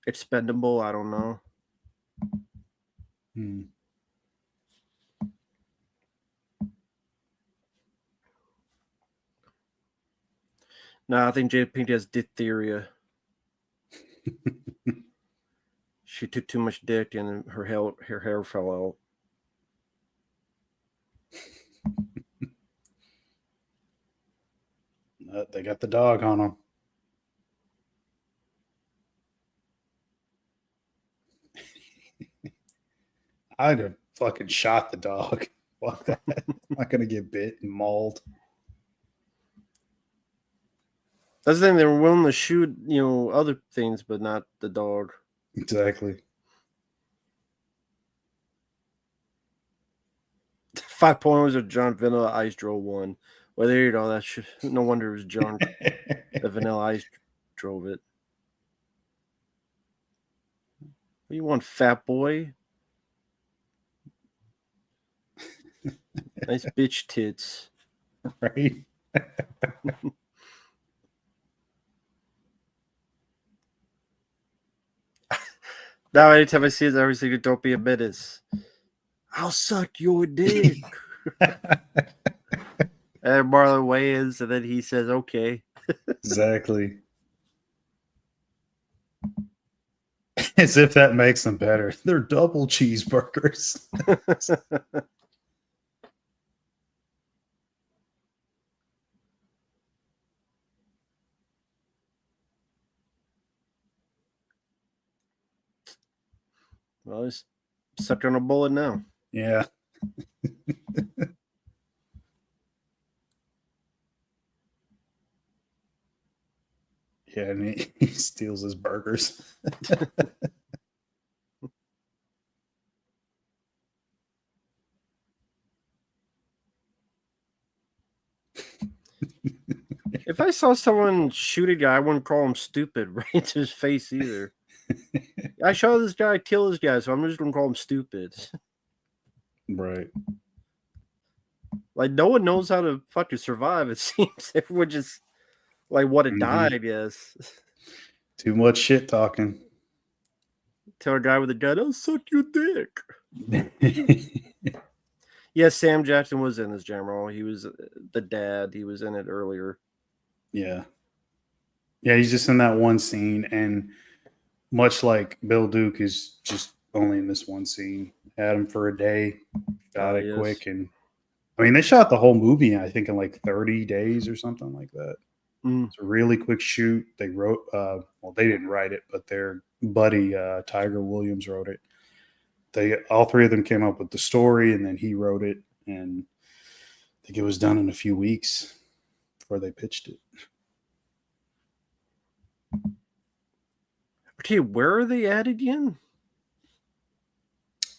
expendable. I don't know. No, I think Jada Pinkett has diphtheria. She took too much dick and her hair fell out. They got the dog on them. I'd have fucking shot the dog. Fuck that. I'm not gonna get bit and mauled. That's the thing, they were willing to shoot, other things, but not the dog. Exactly. 5.0 was a John Vanilla Ice drove one. Well, there you go. That no wonder it was John. The Vanilla Ice drove it. What do you want, fat boy? Nice bitch tits. Right? Now, anytime I see it, I always think, don't be a menace. I'll suck your dick. And Marlon Wayans, and then he says, okay. Exactly. As if that makes them better. They're double cheeseburgers. Well, he's sucked on a bullet now. Yeah. Yeah, and he steals his burgers. If I saw someone shoot a guy, I wouldn't call him stupid right into his face either. I saw this guy kill this guy, so I'm just gonna call him stupid. Right. Like, no one knows how to fucking survive, it seems. Everyone just like want to die, I guess. Too much shit talking. Tell a guy with a gun, I'll suck your dick. Yes, Sam Jackson was in this, General. He was the dad. He was in it earlier. Yeah. Yeah, he's just in that one scene, and much like Bill Duke is just only in this one scene. Had him for a day, got it quick, and I mean they shot the whole movie, I think, in like 30 days or something like that. It's a really quick shoot. They wrote, well, they didn't write it, but their buddy Tiger Williams wrote it. All three of them came up with the story, and then he wrote it, and I think it was done in a few weeks before they pitched it. Okay, where are they at again?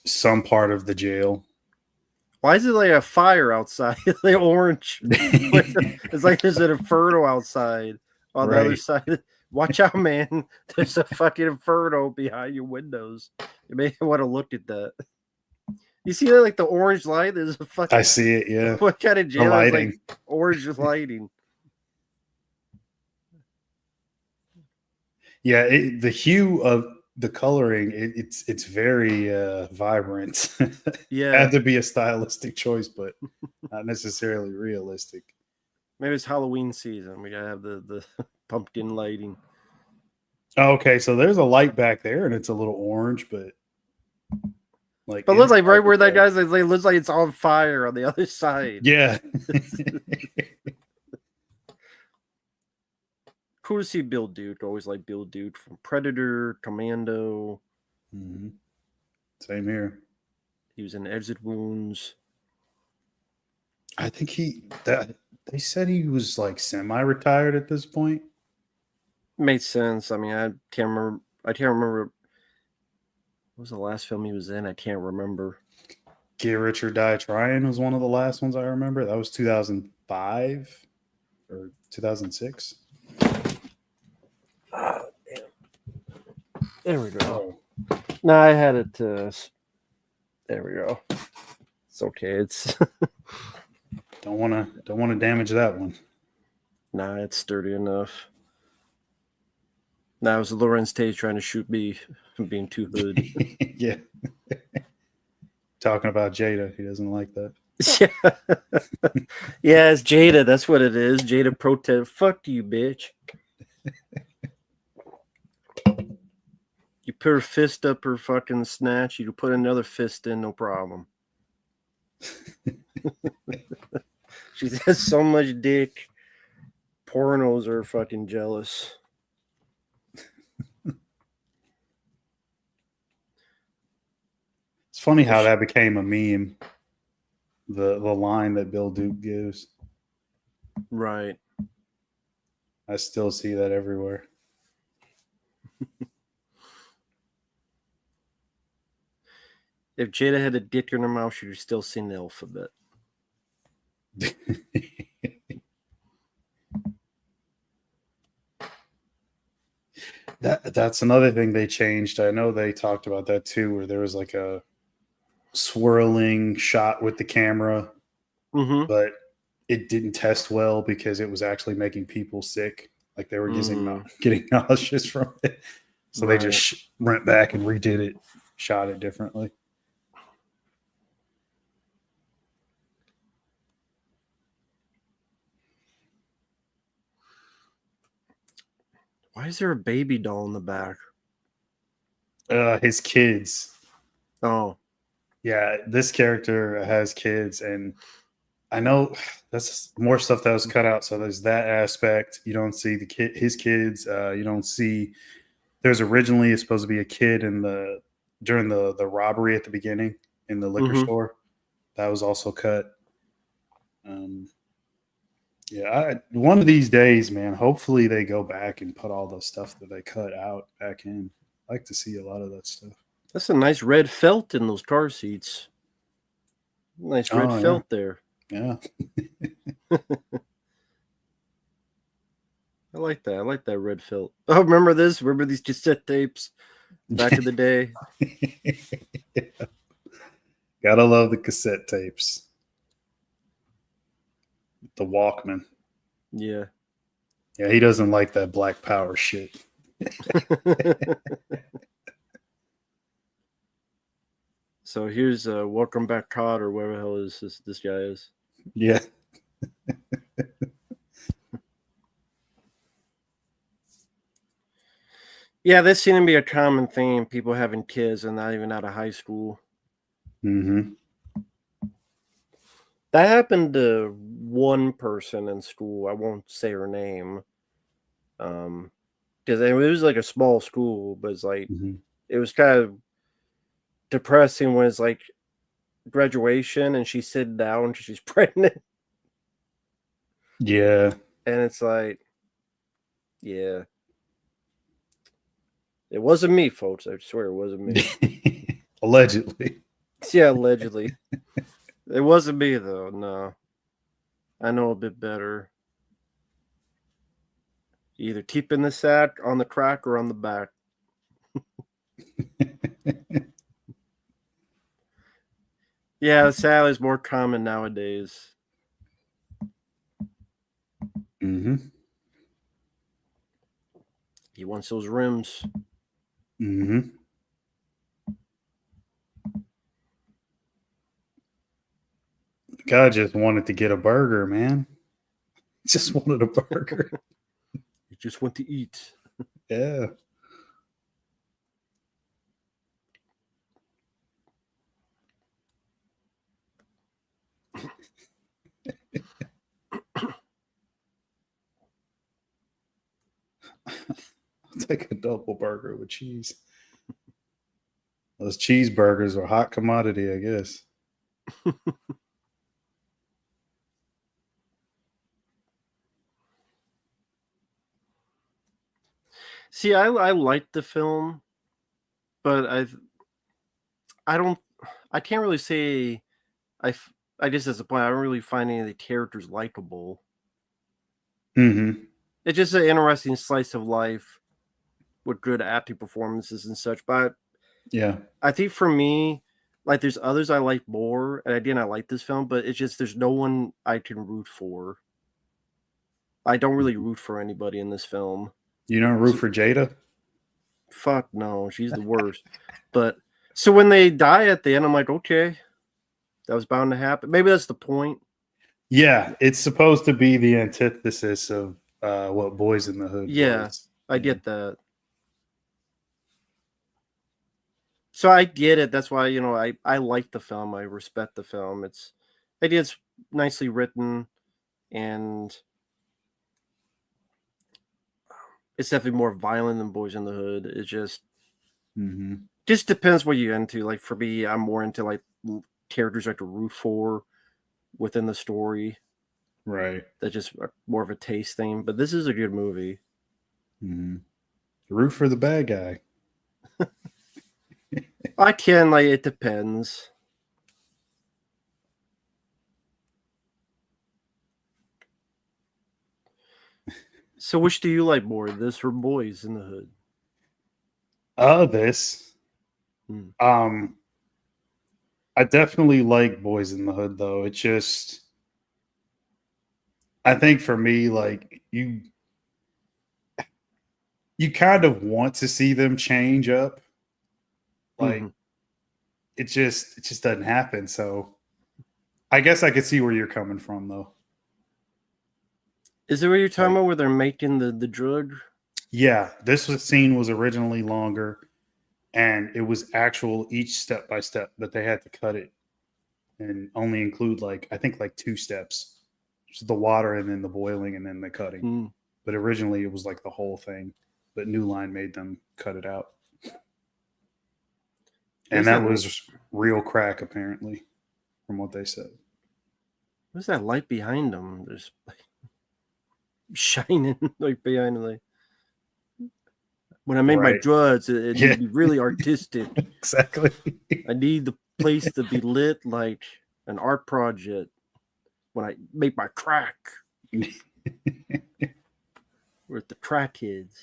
Some part of the jail. Why is it like a fire outside? Like orange. It's like there's an inferno outside on the other side. Watch out, man. There's a fucking inferno behind your windows. You may want to look at that. You see that, like the orange light? There's a fucking. I see it, yeah. What kind of jail is like orange lighting? Yeah, the hue of the coloring, it's very vibrant. Yeah. Had to be a stylistic choice, but not necessarily realistic. Maybe it's Halloween season. We gotta have the pumpkin lighting. Okay, so there's a light back there, and it's a little orange, but it looks like right where that guy's like, it looks like it's on fire on the other side. Yeah. Cool to see Bill Duke. Always like Bill Duke from Predator, Commando. Mm-hmm. Same here. He was in Exit Wounds. I think they said he was like semi-retired at this point. Makes sense. I mean, I can't remember. What was the last film he was in? I can't remember. Get Rich or Die Trying was one of the last ones I remember. That was 2005 or 2006. Oh, damn. There we go. No, I had it. There we go. It's okay. It's don't want to damage that one. Nah, it's sturdy enough. Now it was Lorenz Tate trying to shoot me from being too hood. Yeah. Talking about Jada, he doesn't like that. Yeah, it's Jada. That's what it is. Jada protest. Fuck you, bitch. You put her fist up her fucking snatch. You put another fist in, no problem. She has so much dick. Pornos are fucking jealous. It's funny how that became a meme. The line that Bill Duke gives. Right. I still see that everywhere. If Jada had a dick in her mouth, she'd still sing the alphabet. That's another thing they changed. I know they talked about that too, where there was like a swirling shot with the camera, Mm-hmm. but it didn't test well because it was actually making people sick. Like they were Mm, getting nauseous from it. So they right. just went back and redid it, shot it differently. Why is there a baby doll in the back? His kids. Oh. Yeah, this character has kids, and I know that's more stuff that was cut out. So there's that aspect. You don't see his kids. You don't see. There's originally supposed to be a kid in the during the robbery at the beginning in the liquor Mm-hmm. store. That was also cut. Um, yeah, one of these days, man. Hopefully, they go back and put all the stuff that they cut out back in. I like to see a lot of that stuff. That's a nice red felt in those car seats. Nice red Oh yeah, felt there. yeah. I like that. I like that red felt. Oh, remember this? Remember these cassette tapes back in the day? Gotta love the cassette tapes. The Walkman. Yeah. Yeah, he doesn't like that Black Power shit. So here's Welcome Back Todd or whatever the hell this guy is. Yeah. Yeah, this seemed to be a common theme. People having kids and not even out of high school. Mm-hmm. That happened to one person in school. I won't say her name. Because it was like a small school, but it's like Mm-hmm. it was kind of depressing when it's like graduation and she's sitting down because she's pregnant. Yeah. And it's like, yeah. It wasn't me, folks. I swear it wasn't me. Allegedly. Yeah, allegedly. It wasn't me though, no. I know a bit better. Either keep in the sack, on the crack, or on the back. Yeah, sadly is more common nowadays. Mm-hmm. He wants those rims. Mm-hmm. God just wanted to get a burger, man. Just wanted a burger. You just want to eat. Yeah. I'll take a double burger with cheese. Those cheeseburgers are a hot commodity, I guess. See, I like the film, but I don't I can't really say I f- I guess that's the point. I don't really find any of the characters likable. Mm-hmm. It's just an interesting slice of life with good acting performances and such. But Yeah. I think for me, like there's others I like more, and I did not like this film, but it's just there's no one I can root for. I don't really root for anybody in this film. You don't root So, for Jada? fuck no, she's the worst. But so when they die at the end, I'm like, okay, that was bound to happen. Maybe that's the point. Yeah, it's supposed to be the antithesis of what Boys in the Hood Yeah, was. I Yeah. get that. So I get it. That's why I like the film. I respect the film. It's nicely written and it's definitely more violent than Boys in the Hood. It Mm-hmm. just depends what you're into. Like for me, I'm more into like characters I have to root for within the story. Right. That just more of a taste thing. But this is a good movie. Mm-hmm. Root for the bad guy. I can like it depends. So which do you like more, this or Boys in the Hood? This. Hmm. Um, I definitely like Boys in the Hood, though. It's just, I think for me, like you kind of want to see them change up. Mhm. Like it just doesn't happen. So I guess I could see where you're coming from, though. Is it what you're talking Like, about where they're making the drug? yeah, scene was originally longer, and it was actual each step by step, but they had to cut it and only include like I think like two steps, so the water and then the boiling and then the cutting. Hmm. But originally it was like the whole thing. But New Line made them cut it out, and There's that that. was real crack apparently, from what they said. What's that light behind them? There's like shining like behind them. Like, when I make my Right? drugs, it needs Yeah. to be really artistic. Exactly. I need the place to be lit like an art project when I make my crack with the crackheads.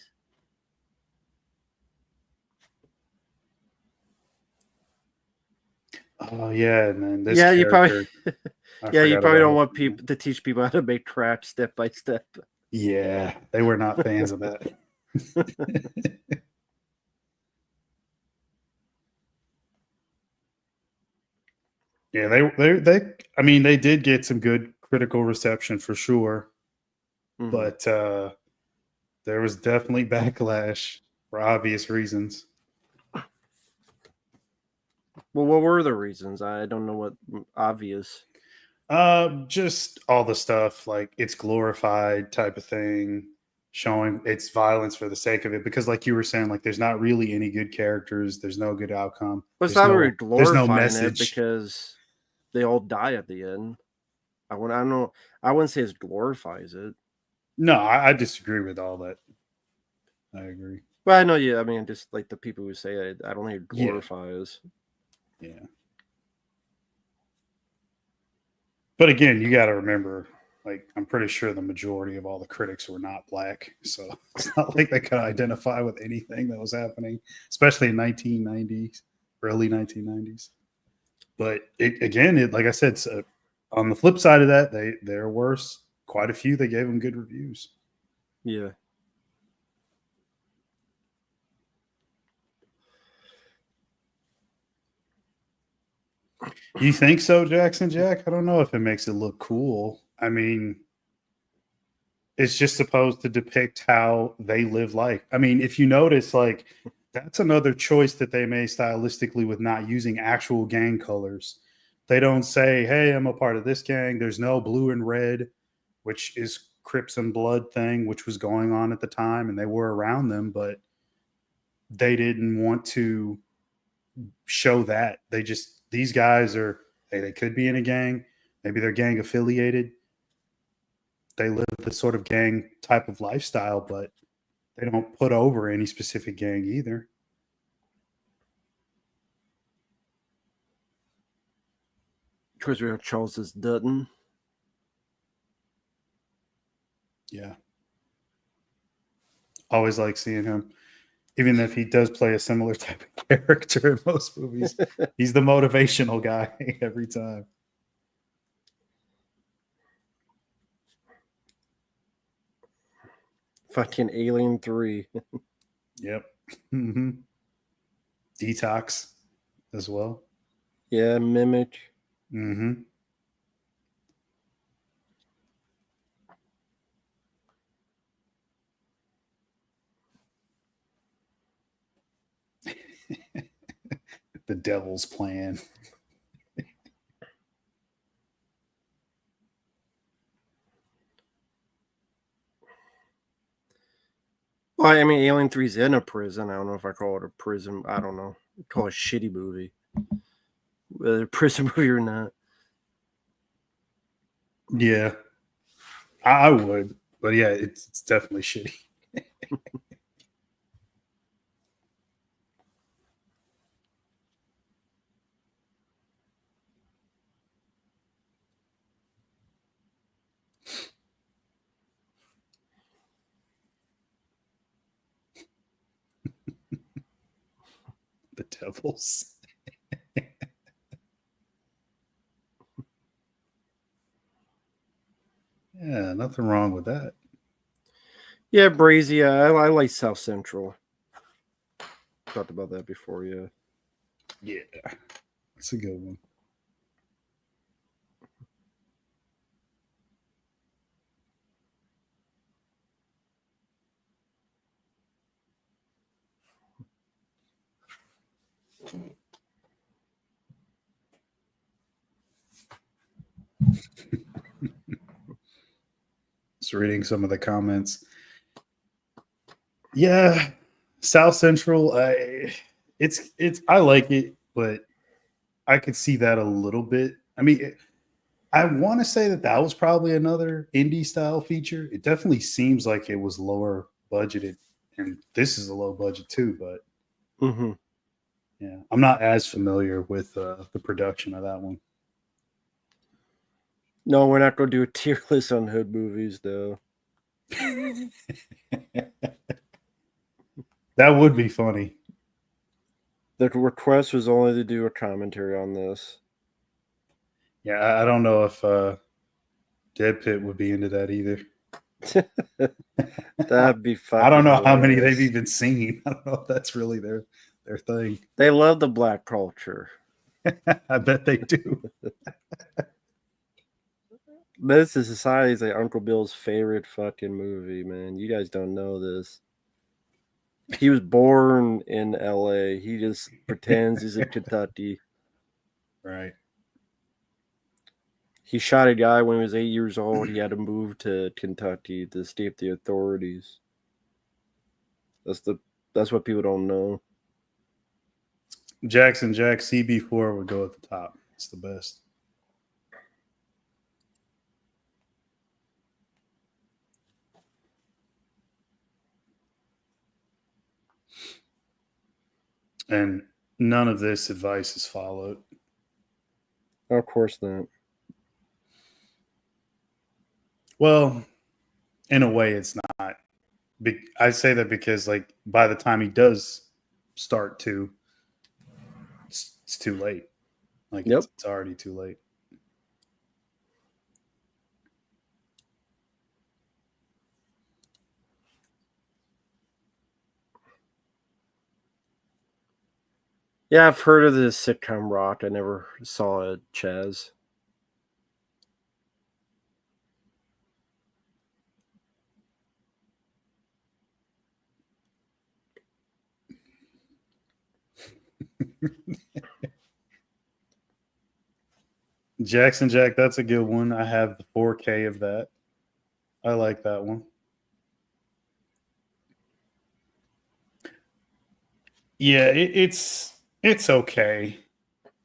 Oh yeah, and then this Yeah, you probably character, I yeah, you forgot probably about don't his want name. people to teach people how to make crack step by step. Yeah, they were not fans of that. Yeah, they I mean they did get some good critical reception for sure, Mhm. but there was definitely backlash for obvious reasons. Well, what were the reasons? I don't know what obvious. Just all the stuff like it's glorified type of thing, showing it's violence for the sake of it. Because, like you were saying, like there's not really any good characters. There's no good outcome. Well, it's not really There's no glorifying it message. because they all die at the end. I don't know. I wouldn't say it glorifies it. No, I disagree with all that. I agree. Well, I know you. I mean, just like the people who say it, I don't think it Yeah, glorifies. yeah. But again, you got to remember, like I'm pretty sure the majority of all the critics were not black, so it's not like they could identify with anything that was happening, especially in 1990s, early 1990s. But again, like I said, so on the flip side of that, there were quite a few that gave them good reviews. Yeah. You think so, Jackson Jack? I don't know if it makes it look cool. I mean, it's just supposed to depict how they live life. I mean, if you notice, like that's another choice that they made stylistically with not using actual gang colors. They don't say, "Hey, I'm a part of this gang." There's no blue and red, which is Crips and Blood thing, which was going on at the time, and they were around them, but they didn't want to show that. They just these guys are hey, they could be in a gang, maybe they're gang affiliated. They live this sort of gang type of lifestyle, but they don't put over any specific gang either. Because we have Charles S. Dutton. Yeah. Always like seeing him. Even if he does play a similar type of character in most movies, he's the motivational guy every time. Fucking Alien 3. Yep. Mm-hmm. Detox as well. Yeah, Mimic. Mm-hmm. The devil's plan. Well, I mean, Alien 3's in a prison. I don't know if I call it a prison. I don't know. I call it a shitty movie. Whether a prison movie or not. Yeah, I would, but yeah, it's definitely shitty. devils. Yeah, nothing wrong with that. Yeah, Brazy. I like South Central. Talked about that before. Yeah. Yeah, that's a good one. Just reading some of the comments. Yeah, South Central. I like it, but I could see that a little bit. I mean, I want to say that that was probably another indie style feature. It definitely seems like it was lower budgeted, and this is a low budget too. But Mm-hmm. yeah, I'm not as familiar with the production of that one. No, we're not going to do a tier list on hood movies, though. That would be funny. The request was only to do a commentary on this. Yeah, I don't know if Dead Pit would be into that either. That'd be fucking I don't know how many hilarious. they've even seen. I don't know if that's really their thing. They love the black culture. I bet they do. Menace to Society is like Uncle Bill's favorite fucking movie, man. You guys don't know this. He was born in LA. He just pretends he's in Kentucky. Right. He shot a guy when he was 8 years old. He had to move to Kentucky to escape the authorities. That's what people don't know. Jackson Jack CB4 would go at the top. It's the best. And none of this advice is followed. Of course not. Well, in a way, it's not. I say that because, like, by the time he does start to, it's too late. Like, Yep. it's already too late. Yeah, I've heard of this sitcom rock. I never saw it, Chaz. Jackson Jack, that's a good one. I have the 4K of that. I like that one. Yeah, it's okay.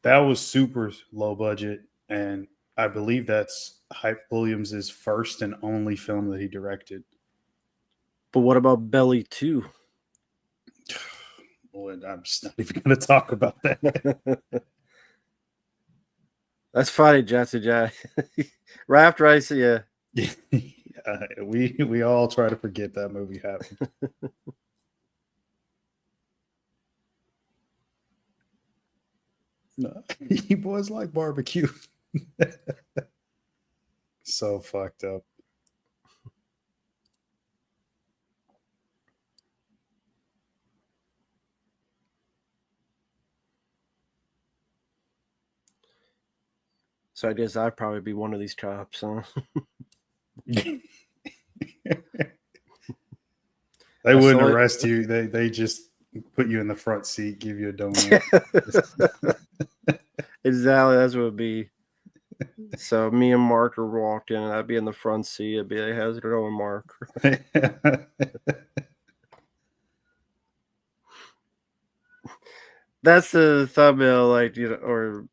That was super low budget, and I believe that's Hype Williams' first and only film that he directed. But what about Belly 2? Boy, I'm just not even going to talk about that. That's funny, Jackson Jack. Right after I see you. We all try to forget that movie happened. No, you boys like barbecue. So fucked up. So I guess I'd probably be one of these cops, huh? They wouldn't arrest you. They just put you in the front seat, give you a donut. Exactly, that's what it'd be. So me and Mark are walking, and I'd be in the front seat. I'd be like, "How's it going, Mark?" That's the thumbnail, like, you know, or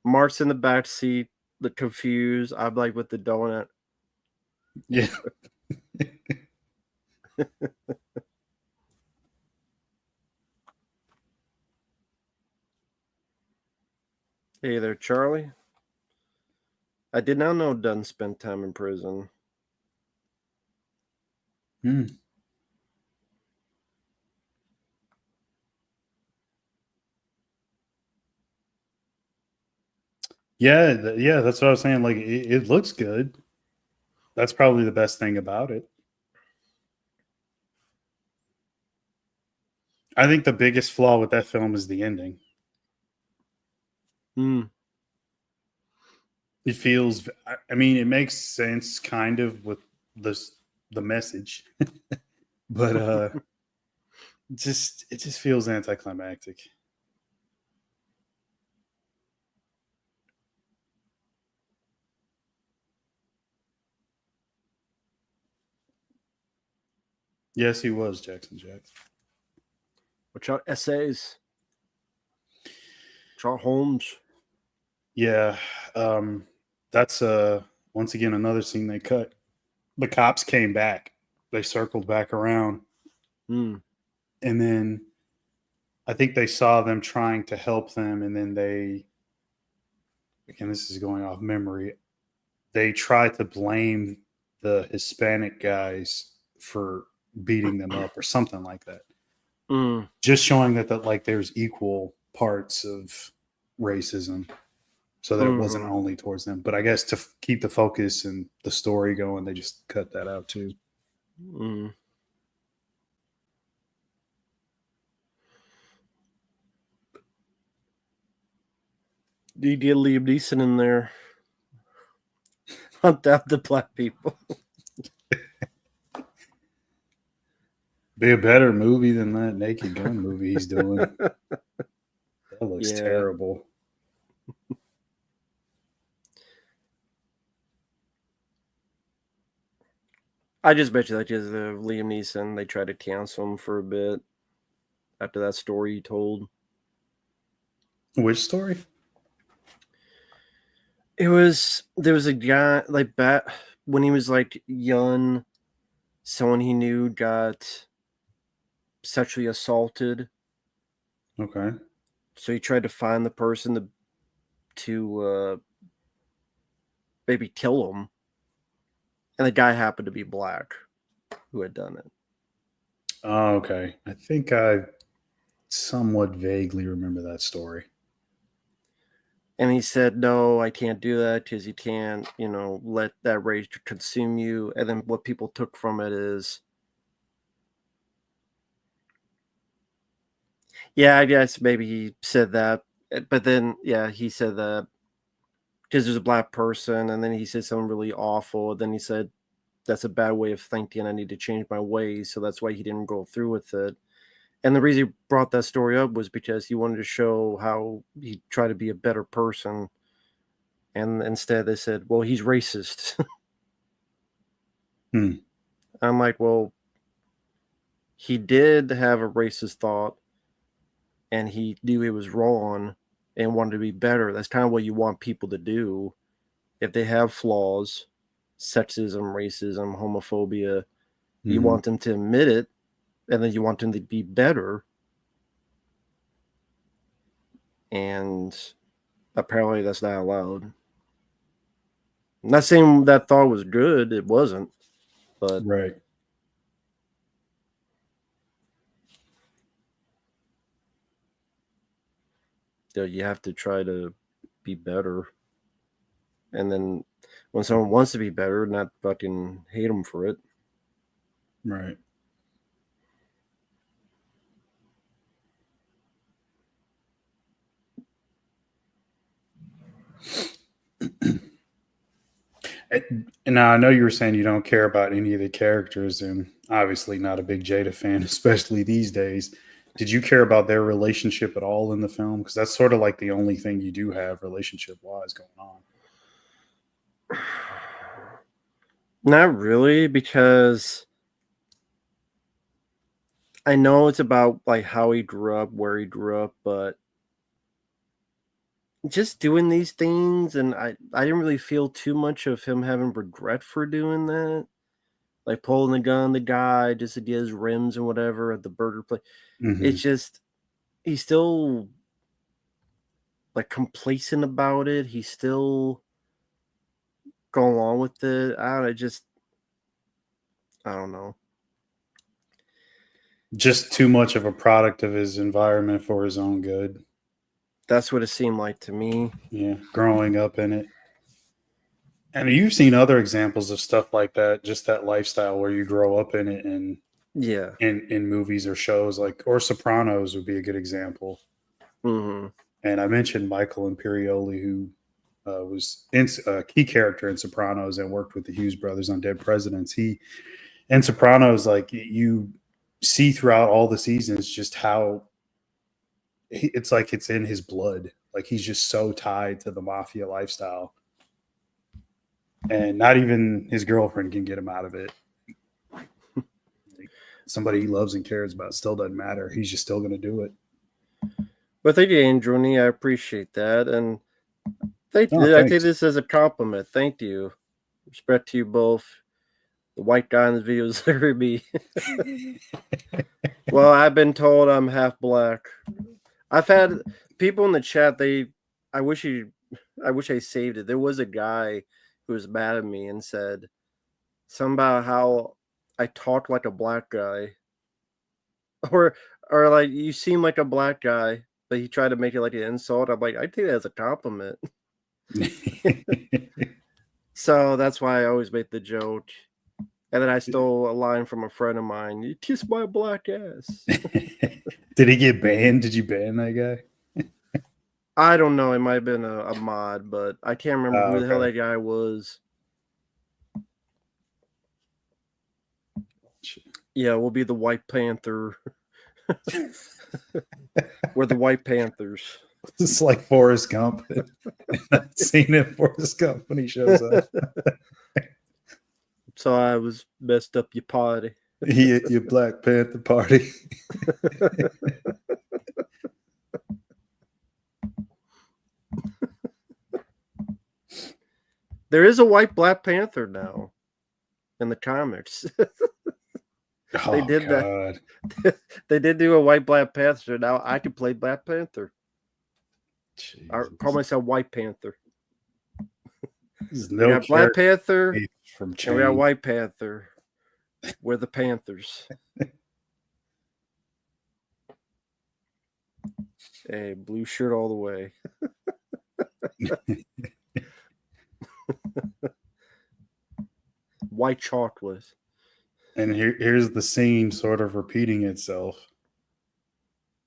Mark's in the back seat, the confused. I'm like with the donut. Yeah. Hey there, Charlie. I did not know Dunn spent time in prison. Hmm. Yeah, yeah, that's what I was saying. Like it looks good. That's probably the best thing about it. I think the biggest flaw with that film is the ending. Mm. It feels. I mean, it makes sense kind of with this the message, but just it just feels anticlimactic. Yes, he was Jackson Jack. Watch out, essays. Watch out, Holmes. Yeah, that's once again another scene they cut. The cops came back. They circled back around, Mm. and then I think they saw them trying to help them, and then they again this is going off memory. They tried to blame the Hispanic guys for beating them up or something like that. Mm. Just showing that like there's equal parts of racism so that it wasn't Mm-hmm. only towards them. But I guess to keep the focus and the story going, they just cut that out too. Mm. You get Liam Neeson in there. Hunt down the black people. Be a better movie than that Naked Gun movie he's doing. That looks Yeah. terrible. I just bet you that because of Liam Neeson, they tried to cancel him for a bit after that story he told. Which story? There was a guy like back when he was like young, someone he knew got sexually assaulted. Okay. So he tried to find the person to maybe kill him, and the guy happened to be black who had done it. Oh, okay. I think I somewhat vaguely remember that story. And he said, "No, I can't do that because you can't, let that rage consume you." And then what people took from it is, yeah, I guess maybe he said that, but then yeah, he said that because there's a black person, and then he said something really awful. And then he said, "That's a bad way of thinking. I need to change my ways." So that's why he didn't go through with it. And the reason he brought that story up was because he wanted to show how he tried to be a better person. And instead, they said, "Well, he's racist." Hmm. I'm like, "Well, he did have a racist thought, and he knew he was wrong and wanted to be better." That's kind of what you want people to do if they have flaws, sexism, racism, homophobia. You Mm-hmm. want them to admit it, and then you want them to be better. And apparently, that's not allowed. I'm not saying that thought was good; it wasn't, but Right. you have to try to be better. And then when someone wants to be better, not fucking hate them for it. Right. And now I know you were saying you don't care about any of the characters, and obviously not a big Jada fan, especially these days. Did you care about their relationship at all in the film? Because that's sort of like the only thing you do have relationship wise going on. Not really, because I know it's about like how he grew up, where he grew up, but just doing these things, and I didn't really feel too much of him having regret for doing that. Like pulling the gun on the guy just to get his rims and whatever at the burger place. Hmm. It's just he's still like complacent about it. He's still going along with it. I don't know. Just too much of a product of his environment for his own good. That's what it seemed like to me. Yeah, growing up in it. And you've seen other examples of stuff like that, just that lifestyle where you grow up in it and Yeah. in movies or shows like or Sopranos would be a good example. Hmm. And I mentioned Michael Imperioli, who was a key character in Sopranos and worked with the Hughes brothers on Dead Presidents. He in Sopranos, like you see throughout all the seasons, just how it's like it's in his blood. Like he's just so tied to the mafia lifestyle, and not even his girlfriend can get him out of it. Like, somebody he loves and cares about still doesn't matter. He's just still going to do it. But thank you, Androni. I appreciate that. And I take Thanks. this as a compliment. Thank you. Respect to you both. The white guy in the video is literally me. Well, I've been told I'm half black. I've had people in the chat. I wish I saved it. There was a guy who was mad at me and said something about how I talk like a black guy, or like you seem like a black guy, but he tried to make it like an insult. I'm like, I take that as a compliment. So that's why I always make the joke. And then I stole a line from a friend of mine. You kiss my black ass. Did he get banned? Did you ban that guy? I don't know. It might have been a mod, but I can't remember who the hell that guy was. Yeah, we'll be the White Panther. We're the White Panthers. It's like Forrest Gump. I've seen it, Forrest Gump, when he shows up. So I was messed up your party. He at your Black Panther party. There is a white Black Panther now in the comics. They did God. that. They did do a white Black Panther. Now I can play Black Panther. Jesus. I call myself White Panther. No, we got Black Panther from and we got White Panther. We're the Panthers. Hey, blue shirt all the way. White chocolate. And here's the scene sort of repeating itself.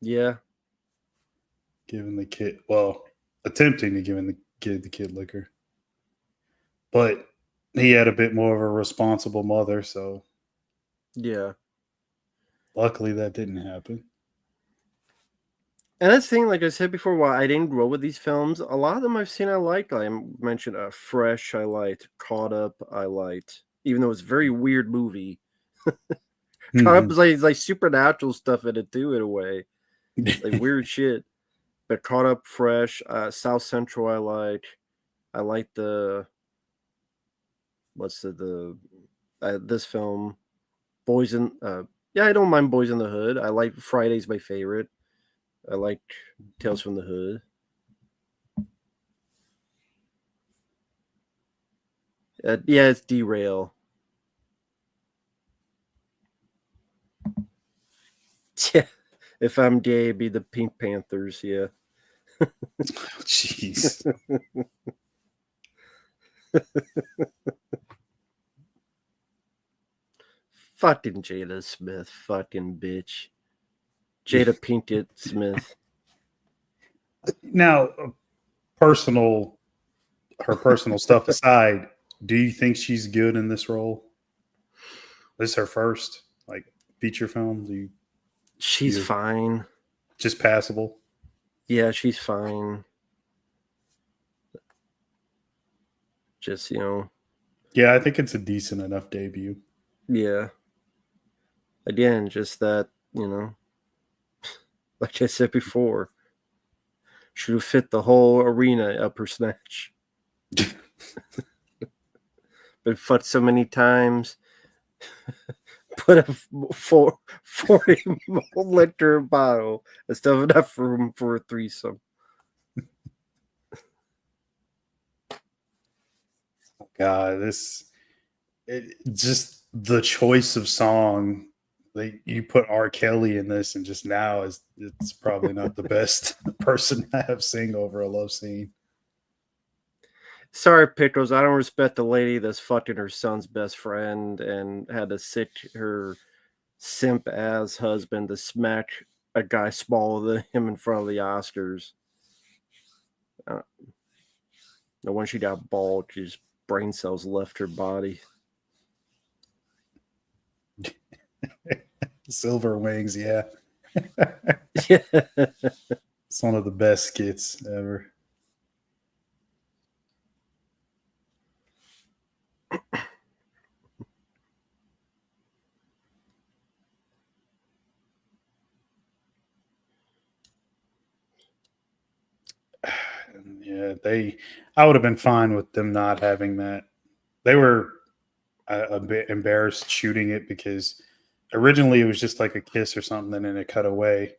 Yeah. Giving the kid, well, attempting to give the kid liquor. But he had a bit more of a responsible mother, so yeah. Luckily that didn't happen. And that's the thing, like I said before, while I didn't grow with these films, a lot of them I've seen I liked. I mentioned Fresh, I liked. Caught Up, I liked. Even though it's a very weird movie. Caught Up is like supernatural stuff in it too, in a way. Like weird shit. But Caught Up, Fresh, South Central I like. I like the this film, Boys in yeah, I don't mind Boys in the Hood. I like Friday's my favorite. I like Tales from the Hood. Yeah, it's Derail. Yeah, if I'm gay, it'd be the Pink Panthers. Yeah. Jeez. Fucking Jada Smith, fucking bitch. Jada Pinkett Smith. Now, her personal stuff aside, do you think she's good in this role? This is her first feature film. She's fine. Just passable. Yeah, she's fine. Just Yeah, I think it's a decent enough debut. Yeah. Again, just that like I said before, should have fit the whole arena up her snatch. Been fucked so many times. Put a 40 liter bottle and stuff enough room for a threesome. God, just the choice of song you put R. Kelly in this, and just now it's probably not the best person to have sing over a love scene. Sorry, Pickles, I don't respect the lady that's fucking her son's best friend and had to sit her simp ass husband to smack a guy smaller than him in front of the Oscars. Uh, and when she got bald, his brain cells left her body. Silver Wings, yeah. Yeah. It's one of the best skits ever. Yeah, I would have been fine with them not having that. They were a bit embarrassed shooting it because originally it was just like a kiss or something, and then it cut away.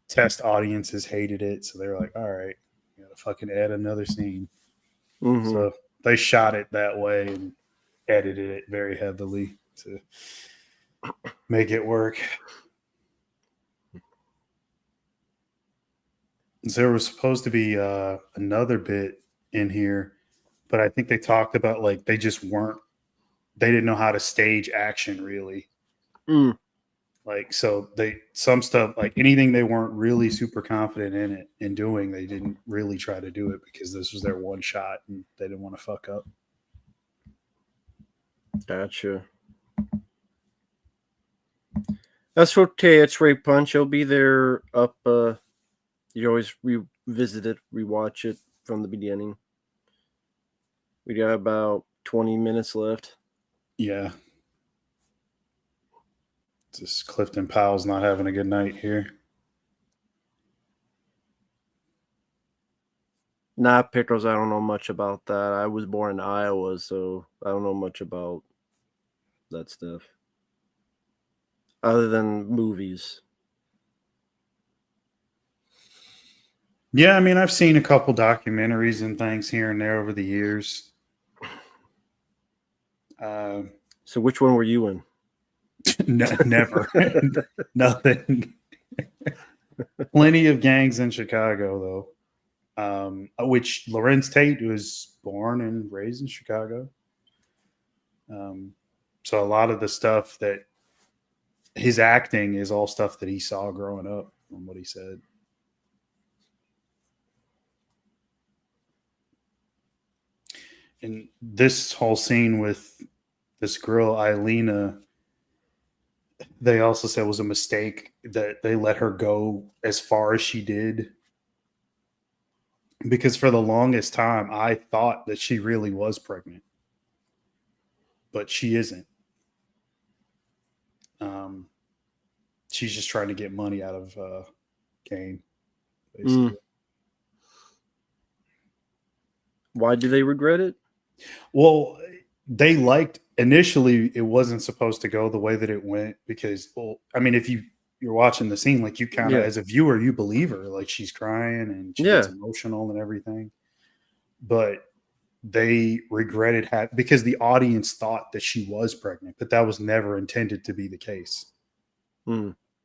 Test audiences hated it, so they were like, all right, you gotta fucking add another scene. Mm-hmm. So they shot it that way and edited it very heavily to make it work. There was supposed to be another bit in here, but I think they talked about like they didn't know how to stage action really. Mm. Like so some stuff like anything they weren't really super confident in it in doing, they didn't really try to do it because this was their one shot and they didn't want to fuck up. Gotcha. That's okay. It's Ray Punch. He'll be there up. You always revisit it, rewatch it from the beginning. We got about 20 minutes left. Yeah. Just Clifton Powell's not having a good night here. Nah, Pickles, I don't know much about that. I was born in Iowa, so I don't know much about that stuff. Other than movies. Yeah, I mean, I've seen a couple documentaries and things here and there over the years. So which one were you in? Never. Nothing. Plenty of gangs in Chicago, though. Which Lorenz Tate was born and raised in Chicago. So a lot of the stuff that his acting is all stuff that he saw growing up, from what he said. And this whole scene with this girl, Eilena, they also said was a mistake that they let her go as far as she did. Because for the longest time, I thought that she really was pregnant, but she isn't. She's just trying to get money out of Kane, basically. Why do they regret it? Well, they liked initially it wasn't supposed to go the way that it went because, well, I mean, if you're watching the scene, like you kind of as a viewer, you believe her, like she's crying and she gets emotional and everything. But they regretted because the audience thought that she was pregnant, but that was never intended to be the case.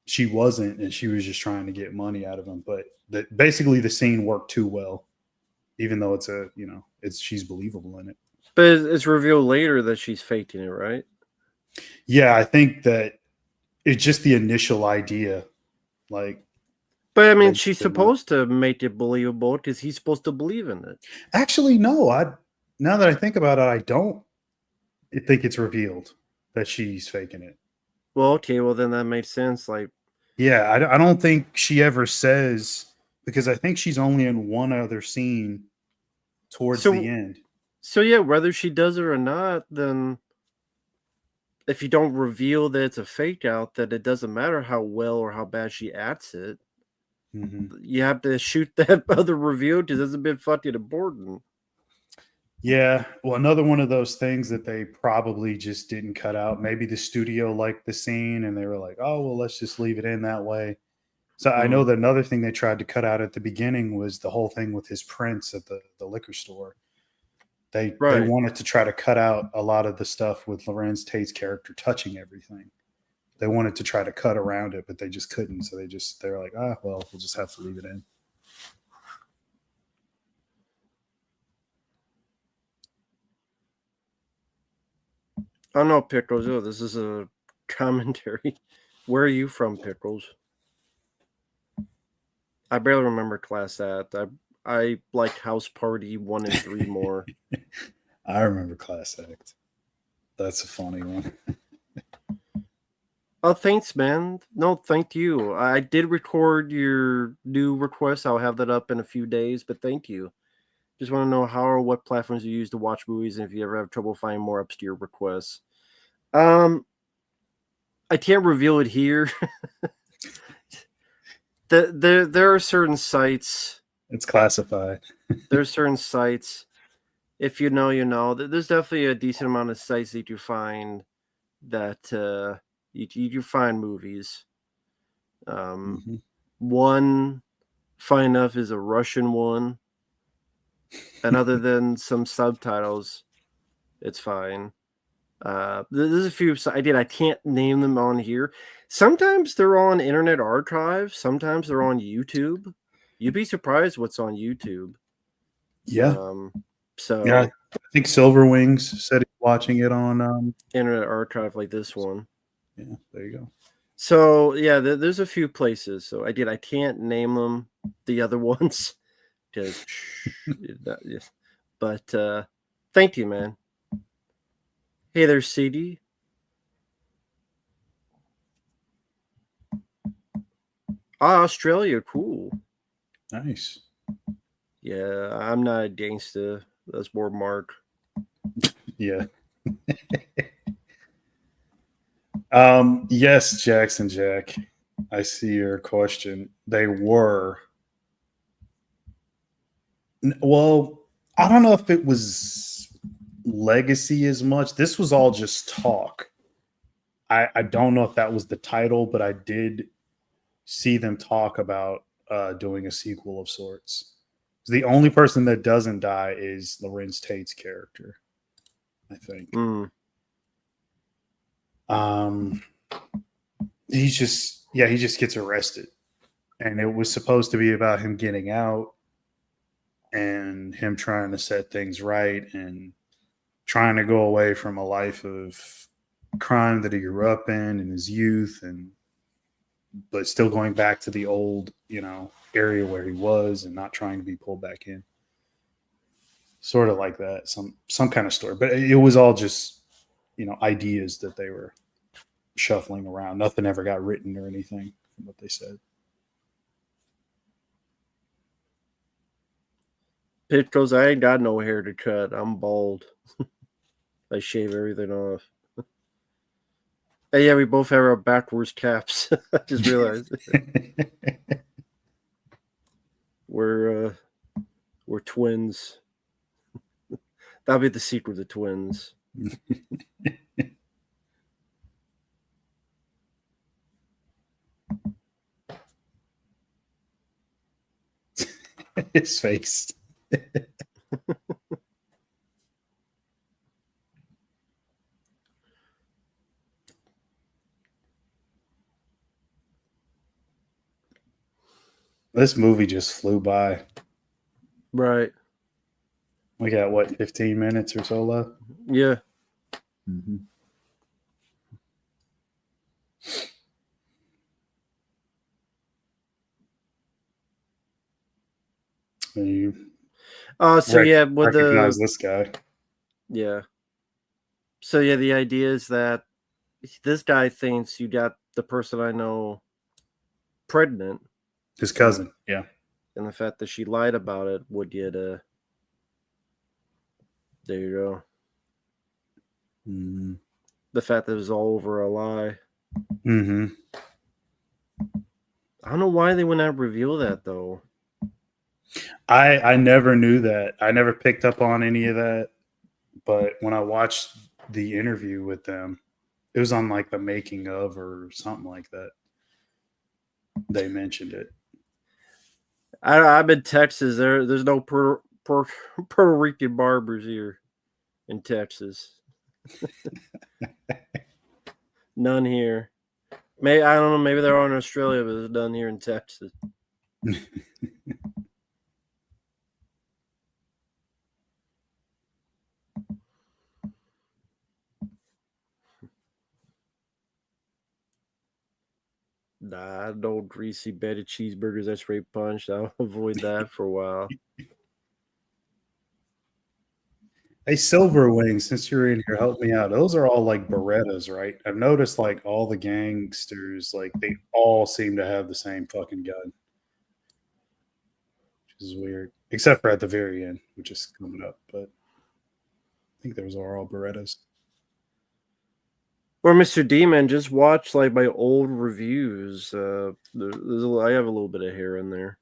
She wasn't, and she was just trying to get money out of him. But basically the scene worked too well, even though she's believable in it. But it's revealed later that she's faking it, right? Yeah, I think that it's just the initial idea. Like, but I mean, she's supposed to make it believable because he's supposed to believe in it. Actually, no. Now that I think about it, I don't think it's revealed that she's faking it. Well, okay, well then that makes sense. Like, yeah, I don't think she ever says, because I think she's only in one other scene towards the end. So yeah, whether she does it or not, then if you don't reveal that it's a fake out, that it doesn't matter how well or how bad she acts it. Mm-hmm. You have to shoot that other review because it's a bit fucking important. Yeah, well, another one of those things that they probably just didn't cut out. Maybe the studio liked the scene and they were like, "Oh, well, let's just leave it in that way." So I know that another thing they tried to cut out at the beginning was the whole thing with his prints at the liquor store. They wanted to try to cut out a lot of the stuff with Lorenz Tate's character touching everything. they wanted to try to cut around it, but they just couldn't. So they're like, well, we'll just have to leave it in. Oh no, Pickles. Oh, this is a commentary. Where are you from, Pickles? I barely remember Class Act. I like House Party 1 and 3 more. I remember Class Act. That's a funny one. Oh, thanks, man. No, thank you. I did record your new request. I'll have that up in a few days, but thank you. Just want to know how or what platforms you use to watch movies, and if you ever have trouble finding more obscure requests. I can't reveal it here. There are certain sites. It's classified. There are certain sites. If you know, you know. There's definitely a decent amount of sites that you find that you find movies. One, fine enough, is a Russian one, and other than some subtitles, it's fine. There's a few I can't name them on here. Sometimes they're on Internet Archive. Sometimes they're on YouTube. You'd be surprised what's on YouTube. Yeah. So yeah, I think Silver Wings said he's watching it on Internet Archive, like this one. Yeah, there you go. So yeah, there's a few places. So I can't name them, the other ones, because but thank you, man. Hey there, CD. Australia, cool. Nice. Yeah, I'm not a gangsta. That's more Mark. Yeah. Yes, Jackson Jack. I see your question. They were. Well, I don't know if it was legacy as much. This was all just talk. I don't know if that was the title, but I did see them talk about doing a sequel of sorts. The only person that doesn't die is Lorenz Tate's character, I think. He just gets arrested, and it was supposed to be about him getting out and him trying to set things right and trying to go away from a life of crime that he grew up in his youth, but still going back to the old, area where he was and not trying to be pulled back in. Sort of like that, some kind of story. But it was all just, ideas that they were shuffling around. Nothing ever got written or anything from what they said. Pitch goes, I ain't got no hair to cut. I'm bald. I shave everything off. Hey, yeah, we both have our backwards caps. I just realized we're twins. That'll be the secret of twins. His face. This movie just flew by. Right. We got, 15 minutes or so left? Yeah. Mm-hmm. So yeah, with recognize this guy. Yeah. So yeah, the idea is that this guy thinks you got the person I know pregnant. His cousin, yeah. And the fact that she lied about it would get there you go. Mm-hmm. The fact that it was all over a lie. Mm-hmm. I don't know why they would not reveal that though. I never knew that. I never picked up on any of that. But when I watched the interview with them, it was on like the making of or something like that. They mentioned it. I'm in Texas. There's no Puerto Rican barbers here in Texas. None here. Maybe I don't know. Maybe they're all in Australia, but it's done here in Texas. Nah, I don't greasy bedded cheeseburgers. That's rape punch. I'll avoid that for a while. Hey, Silver Wing, since you're in here, help me out. Those are all like Berettas, right? I've noticed like all the gangsters, like they all seem to have the same fucking gun, which is weird. Except for at the very end, which is coming up. But I think those are all Berettas. Or Mr. Demon, just watch like my old reviews. I have a little bit of hair in there,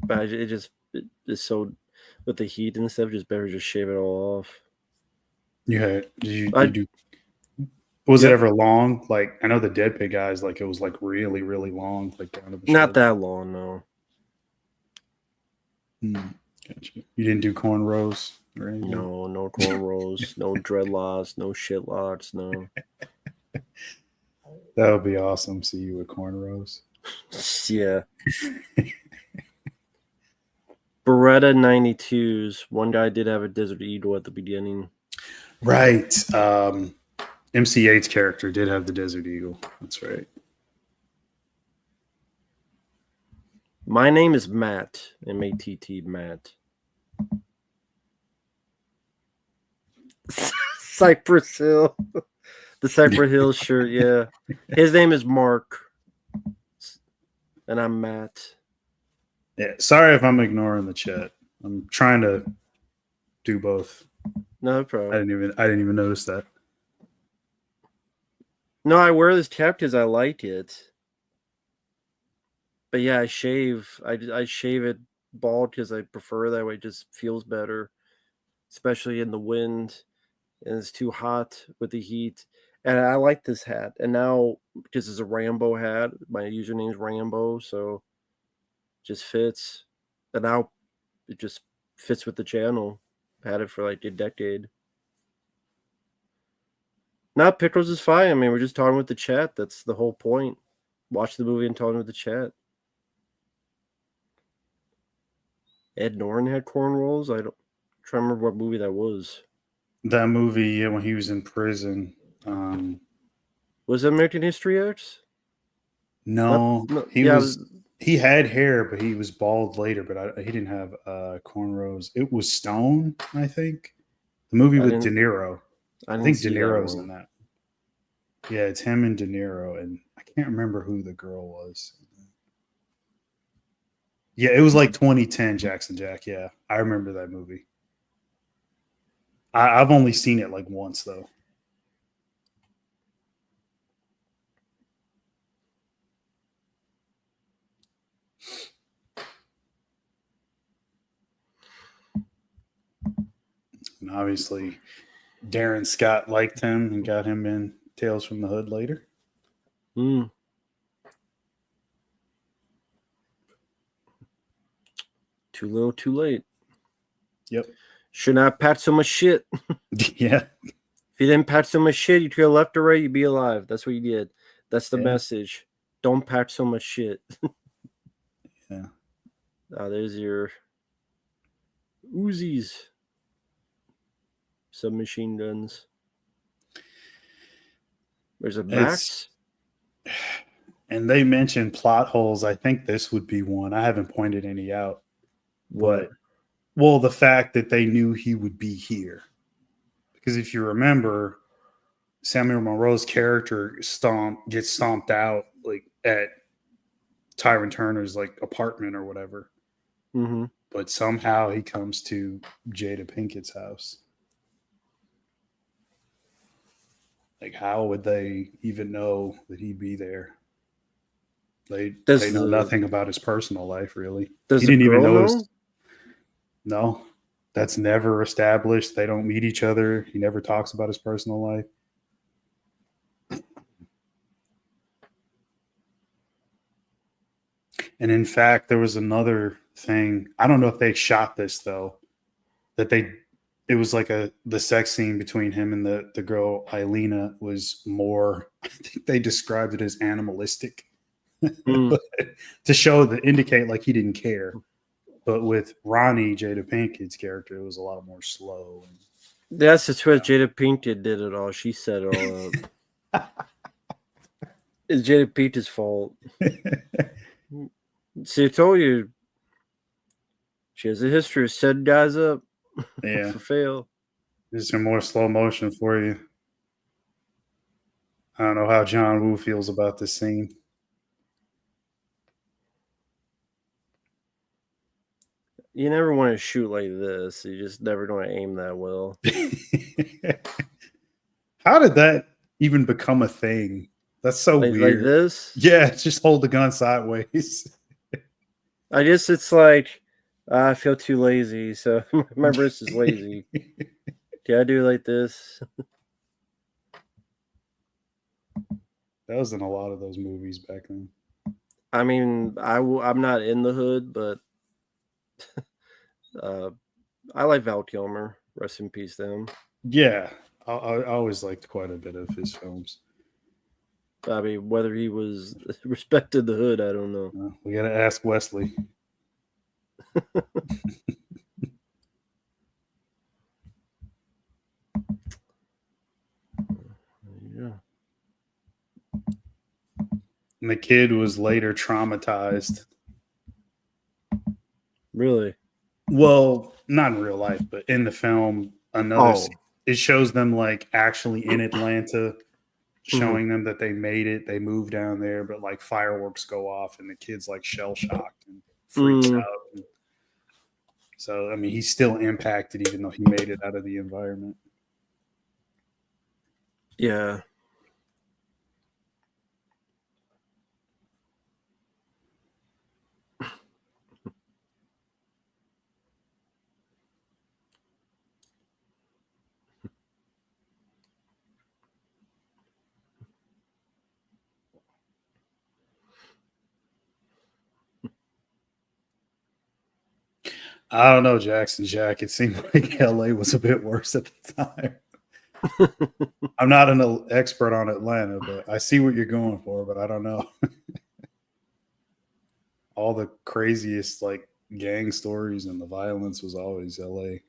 but it's so with the heat and stuff. Just better just shave it all off. Did you was it Yep, ever long? Like I know the Dead Pig guys, like it was like really, really long, like down to the not shoulder. that long, no. Gotcha. You didn't do cornrows or anything? No cornrows, no dreadlocks, no shitlocks, no. That would be awesome. See you with cornrows. Yeah. Beretta 92s. One guy did have a Desert Eagle at the beginning. Right. MC8's character did have the Desert Eagle. That's right. My name is Matt. M-A-T-T, Matt. Cypress Hill. The Cypress Hill shirt, yeah. His name is Mark. And I'm Matt. Yeah. Sorry if I'm ignoring the chat. I'm trying to do both. No problem. I didn't even notice that. No, I wear this cap because I like it. But yeah, I shave. I shave it bald because I prefer that way. It just feels better, especially in the wind. And it's too hot with the heat. And I like this hat. And now, because it's a Rambo hat, my username is Rambo, so it just fits. And now it just fits with the channel. Had it for like a decade. Not Pickles is fine. I mean, we're just talking with the chat. That's the whole point. Watch the movie and talking with the chat. Ed Norton had cornrows. I don't try to remember what movie that was. That movie, yeah, when he was in prison. Was it American History X? No, he yeah, was. He had hair, but he was bald later. But he didn't have cornrows. It was Stone, I think. The movie with De Niro. I think De see Niro's in that. Yeah, it's him and De Niro, and I can't remember who the girl was. Yeah, it was like 2010 Jackson Jack. Yeah, I remember that movie. I've only seen it like once though. And obviously, Darren Scott liked him and got him in Tales from the Hood later. Mm. Too little, too late. Yep. Should not pat so much shit. Yeah. If you didn't pat so much shit, you could have left or right, you'd be alive. That's what you did. That's the message. Don't pat so much shit. Yeah. There's your Uzis. Submachine guns. There's a Max. And they mentioned plot holes. I think this would be one. I haven't pointed any out. What? But, well, the fact that they knew he would be here. Because if you remember, Samuel Monroe's character gets stomped out like at Tyrone Turner's like apartment or whatever. Mm-hmm. But somehow he comes to Jada Pinkett's house. Like, how would they even know that he'd be there? They know nothing about his personal life, really. Does he the didn't girl even know? No, that's never established. They don't meet each other. He never talks about his personal life. And in fact, there was another thing. I don't know if they shot this though. That it was like the sex scene between him and the girl Eilena was more. I think they described it as animalistic Mm. to show that indicate like he didn't care. But with Ronnie Jada Pinkett's character, it was a lot more slow. That's the twist. Jada Pinkett did it all. She set it all up. It's Jada Pinkett's fault. See, I told you. She has a history of setting guys up Yeah, for fail. there's some more slow motion for you. I don't know how John Woo feels about this scene. You never want to shoot like this. You just never want to aim that well. How did that even become a thing? That's so Like weird. this? Yeah, just hold the gun sideways. I guess it's like I feel too lazy, so my wrist is lazy. Can I do like this? That was in a lot of those movies back then. I mean, I'm not in the hood, but I like Val Kilmer. Rest in peace to him. Yeah, I always liked quite a bit of his films. I mean, whether he was respected the hood, I don't know. We got to ask Wesley. Yeah. And the kid was later traumatized. Really? Well, not in real life, but in the film, it shows them like actually in Atlanta, showing them that they made it. They moved down there, but like fireworks go off, and the kid's like shell shocked and freaks out. So, I mean, he's still impacted, even though he made it out of the environment. Yeah. I don't know, Jackson Jack. It seemed like LA was a bit worse at the time. I'm not an expert on Atlanta, but I see what you're going for, but I don't know. All the craziest like gang stories and the violence was always LA, at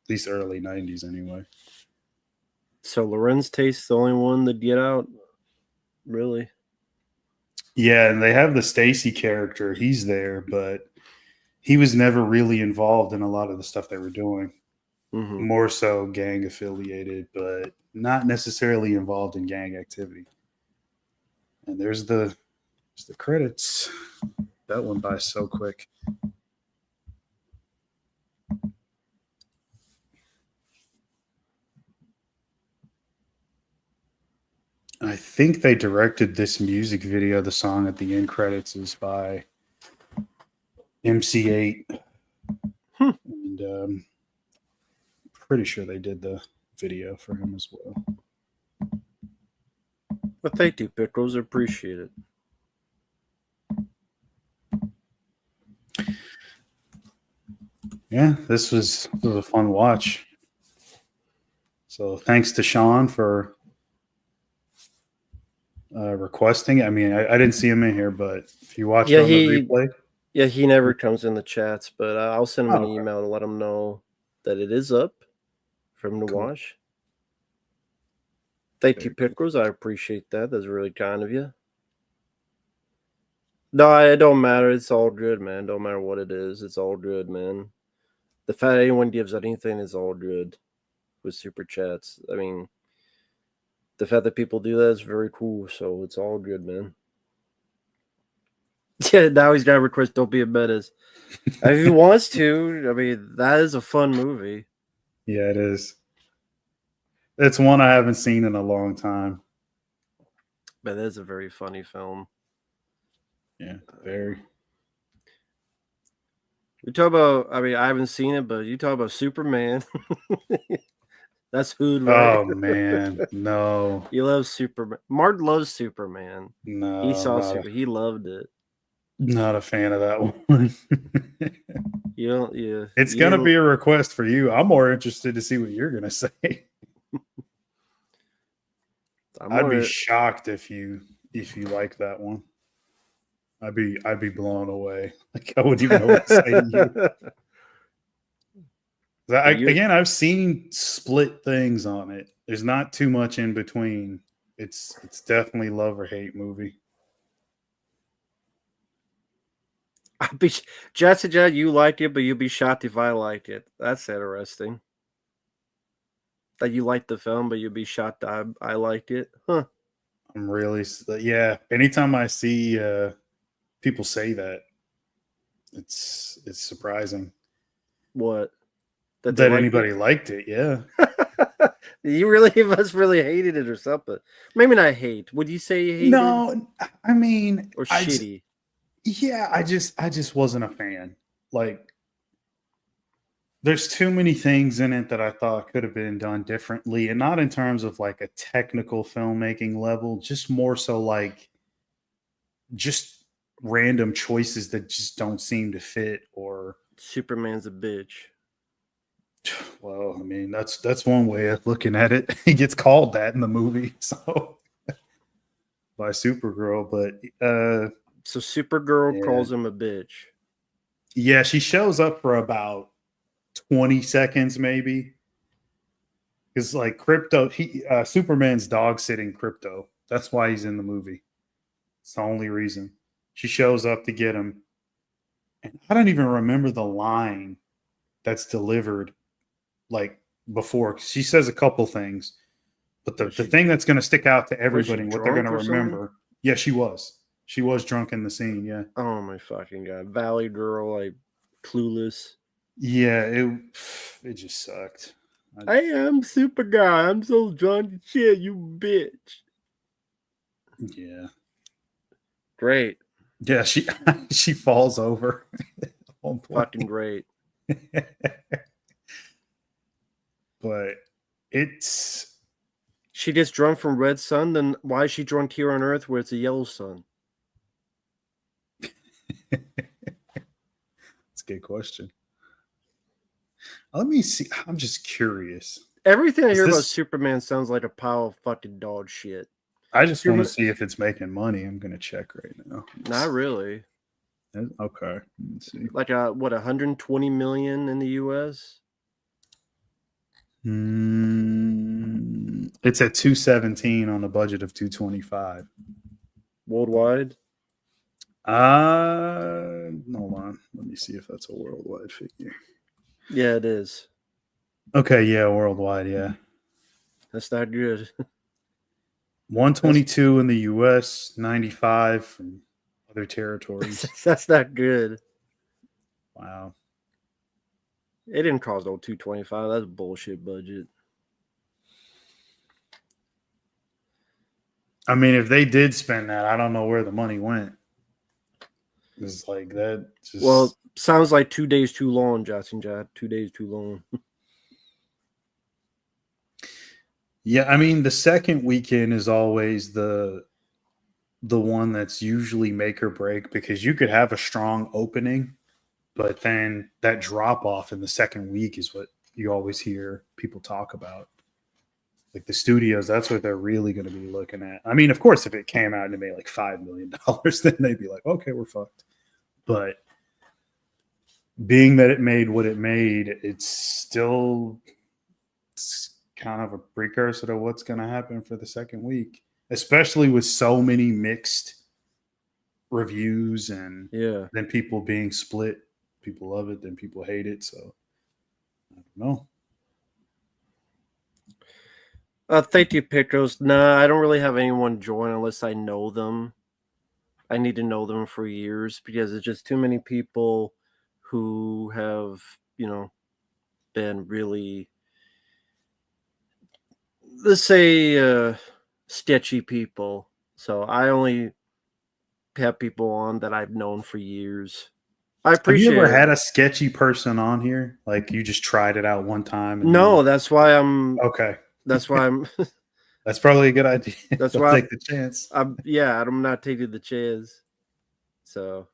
least early 90s anyway. So Lorenz Tate's the only one that get out? Really? Yeah, and they have the Stacy character. He's there, but he was never really involved in a lot of the stuff they were doing. Mm-hmm. More so gang affiliated, but not necessarily involved in gang activity. And there's the credits. That went by so quick. I think they directed this music video. The song at the end credits is by MC8. And pretty sure they did the video for him as well. But thank you, Pickles. Appreciate it. Yeah, this was a fun watch. So thanks to Shawn for requesting. I mean, I didn't see him in here, but if you watch it on the replay. Yeah, he never comes in the chats, but I'll send him an email to let him know that it is up for him to watch. Thank you, Pickles. I appreciate that. That's really kind of you. No, it don't matter. It's all good, man. Don't matter what it is. It's all good, man. The fact anyone gives anything is all good with super chats. I mean, the fact that people do that is very cool. So it's all good, man. Yeah, now he's got to request Don't Be a Menace. If he wants to, I mean, that is a fun movie. Yeah, it is. It's one I haven't seen in a long time. But that is a very funny film. Yeah, very. You talk about, I mean, I haven't seen it, but you talk about Superman. That's hood, right? Oh, man. No. You love Superman. Mark loves Superman. No. He saw Superman. He loved it. Not a fan of that one. You don't, yeah, It's you gonna didn't. be a request for you. I'm more interested to see what you're gonna say. I'm I'd be gonna. shocked if you like that one. I'd be blown away. Like I wouldn't even know what to say to you. You, Again, I've seen split things on it. There's not too much in between. It's definitely love or hate movie. I'd be Jessica. You liked it, but you'd be shocked if I liked it. That's interesting. That you liked the film, but you'd be shocked that I liked it. Huh? I'm really yeah. Anytime I see people say that, it's surprising What? That they that liked it? anybody liked it. Yeah. You really must really hated it or something. Maybe not hate. Would you say you hated No, I mean, or shitty? I just wasn't a fan. Like, there's too many things in it that I thought could have been done differently, and not in terms of like a technical filmmaking level, just more so like just random choices that just don't seem to fit. Or, Superman's a bitch. well, I mean, that's one way of looking at it. He gets called that in the movie, so by Supergirl, but So Supergirl yeah, calls him a bitch. yeah, she shows up for about 20 seconds maybe. Because like Crypto, he Superman's dog sitting Crypto. That's why he's in the movie. It's the only reason. She shows up to get him. And I don't even remember the line that's delivered like before. She says a couple things, but the Was she thing that's going to stick out to was she everybody, what they're going drunk to or something? remember, yeah, she was. She was drunk in the scene. Yeah. Oh my fucking god. Valley Girl, like clueless. Yeah. It just sucked. I, I am super guy. I'm so drunk as shit, you bitch. yeah. Great. Yeah. She, she falls over at one Fucking point. great. But it's She gets drunk from red sun, then why is she drunk here on Earth where it's a yellow sun? it's a good question. Let me see. I'm just curious. Everything I Is hear about this? Superman sounds like a pile of fucking dog shit. I just want to Superman, see if it's making money. I'm gonna check right now. not really. Okay. Let's see. Like what 120 million in the US It's at 217 on a budget of 225. worldwide. Hold on. Let me see if that's a worldwide figure. Yeah, it is. Okay, yeah, worldwide, yeah. That's not good. 122 in the US, 95 from other territories. That's not good. Wow. It didn't cost no 225. That's a bullshit budget. I mean, if they did spend that, I don't know where the money went. It's like that just Well, sounds like 2 days too long, Justin. 2 days too long. yeah, I mean the second weekend is always the one that's usually make or break because you could have a strong opening, but then that drop off in the second week is what you always hear people talk about. Like the studios, that's what they're really going to be looking at. I mean, of course, if it came out and it made like $5 million, then they'd be like, okay, we're fucked. But being that it made what it made, it's kind of a precursor to what's going to happen for the second week, especially with so many mixed reviews and Yeah. then people being split. People love it, then people hate it. So I don't know. Thank you, Pictros. Nah, I don't really have anyone join unless I know them. I need to know them for years because it's just too many people who have, been really, let's say, sketchy people. So I only have people on that I've known for years. I Have you ever appreciate it. had a sketchy person on here? Like you just tried it out one time and No, then that's why I'm. okay. That's why I'm. That's probably a good idea. That's Don't why take the chance. I'm. Yeah, I'm not taking the chance. So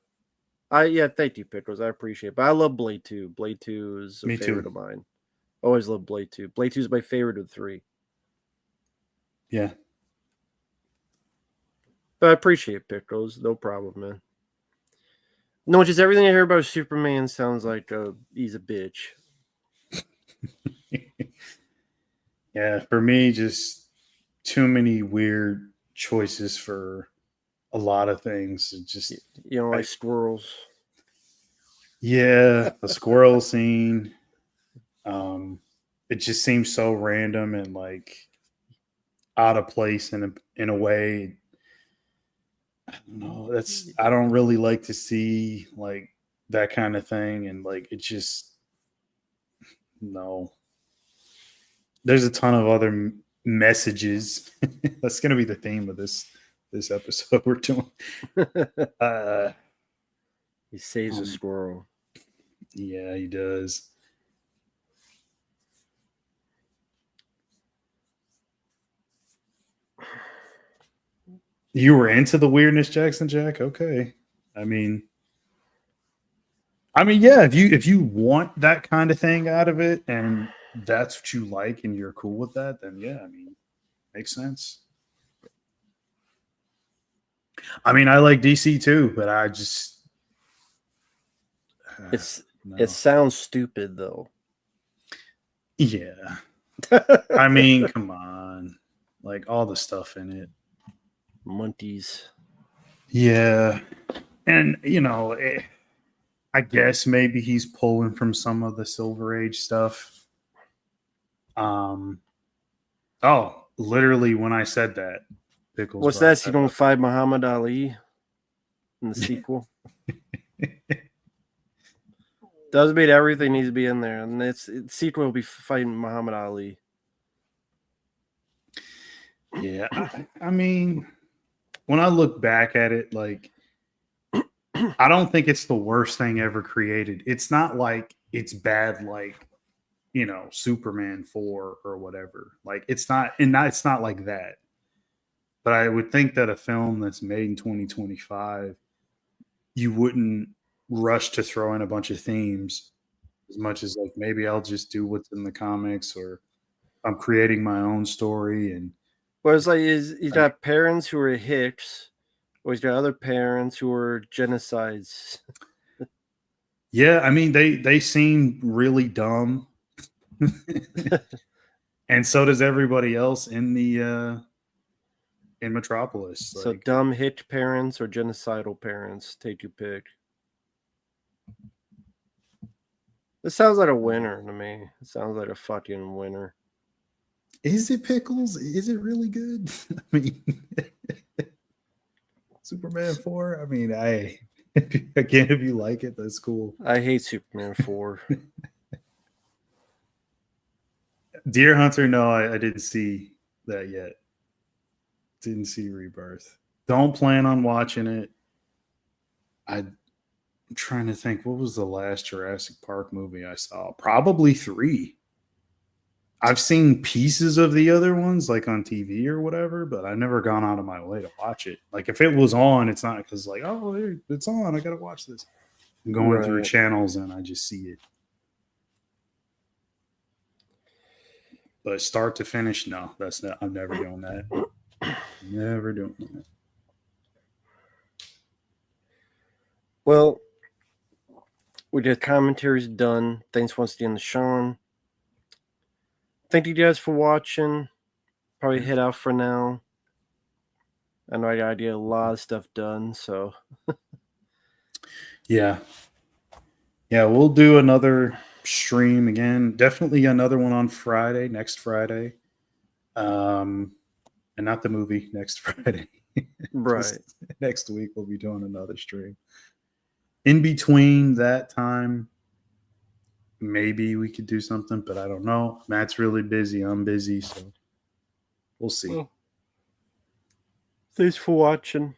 Thank you, Pickles. I appreciate it. But I love Blade 2. Blade 2 is a Me favorite too. of mine. Always love Blade 2. Blade 2 is my favorite of the three. Yeah. But I appreciate Pickles. No problem, man. No, just everything I hear about Superman sounds like he's a bitch. Yeah, for me, just too many weird choices for a lot of things. It just, Like squirrels. yeah, the squirrel scene. It just seems so random and like out of place in a way. I don't know. I don't really like to see like that kind of thing, and like it just no. There's a ton of other messages. That's gonna be the theme of this episode we're doing. He saves a Um, squirrel. yeah, he does. You were into the weirdness, Jackson Jack? Okay. I mean, yeah, if you want that kind of thing out of it and that's what you like and you're cool with that, then yeah, I mean, makes sense. I mean, I like DC too, but I just It no. sounds stupid though. Yeah. I mean, come on. Like all the stuff in it. Monkeys. Yeah. And I guess maybe he's pulling from some of the Silver Age stuff. Oh, literally when I said that, Pickles What's brought that? You that don't up. fight Muhammad Ali in the sequel? Does mean everything needs to be in there, and sequel will be fighting Muhammad Ali. Yeah, I mean, when I look back at it, like I don't think it's the worst thing ever created. It's not like it's bad, like Superman 4 or whatever. Like it's not, it's not like that. But I would think that a film that's made in 2025, you wouldn't rush to throw in a bunch of themes as much as like maybe I'll just do what's in the comics or I'm creating my own story and Well, it's like he's got parents who are Hicks, or he's got other parents who are genocides. yeah, I mean they seem really dumb. And so does everybody else in Metropolis. So Like dumb Hitch parents or genocidal parents, take your pick. This sounds like a winner to me. It sounds like a fucking winner. is it Pickles? Is it really good? I mean Superman 4? I mean, again, if you like it, that's cool. I hate Superman 4. Deer Hunter, no, I didn't see that yet. Didn't see Rebirth. Don't plan on watching it. I'm trying to think, what was the last Jurassic Park movie I saw? Probably 3. I've seen pieces of the other ones, like on TV or whatever, but I've never gone out of my way to watch it. Like if it was on, it's not because like, oh, it's on, I gotta watch this. I'm going through channels and I just see it. But start to finish, no, that's not. I'm never doing that. Never doing that. Well, we did commentaries done. Thanks once again to Shawn. Thank you guys for watching. Probably head out for now. I know I gotta get a lot of stuff done, so yeah, we'll do another stream again. Definitely another one on Friday, next Friday. And not the movie next Friday. right. Next week we'll be doing another stream. In between that time, maybe we could do something, but I don't know. Matt's really busy. I'm busy, so we'll see. Well, thanks for watching.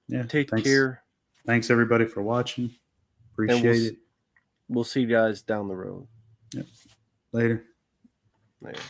Yeah. Take care. Thanks everybody for watching. Appreciate it. We'll see you guys down the road. Yep. Later. Later.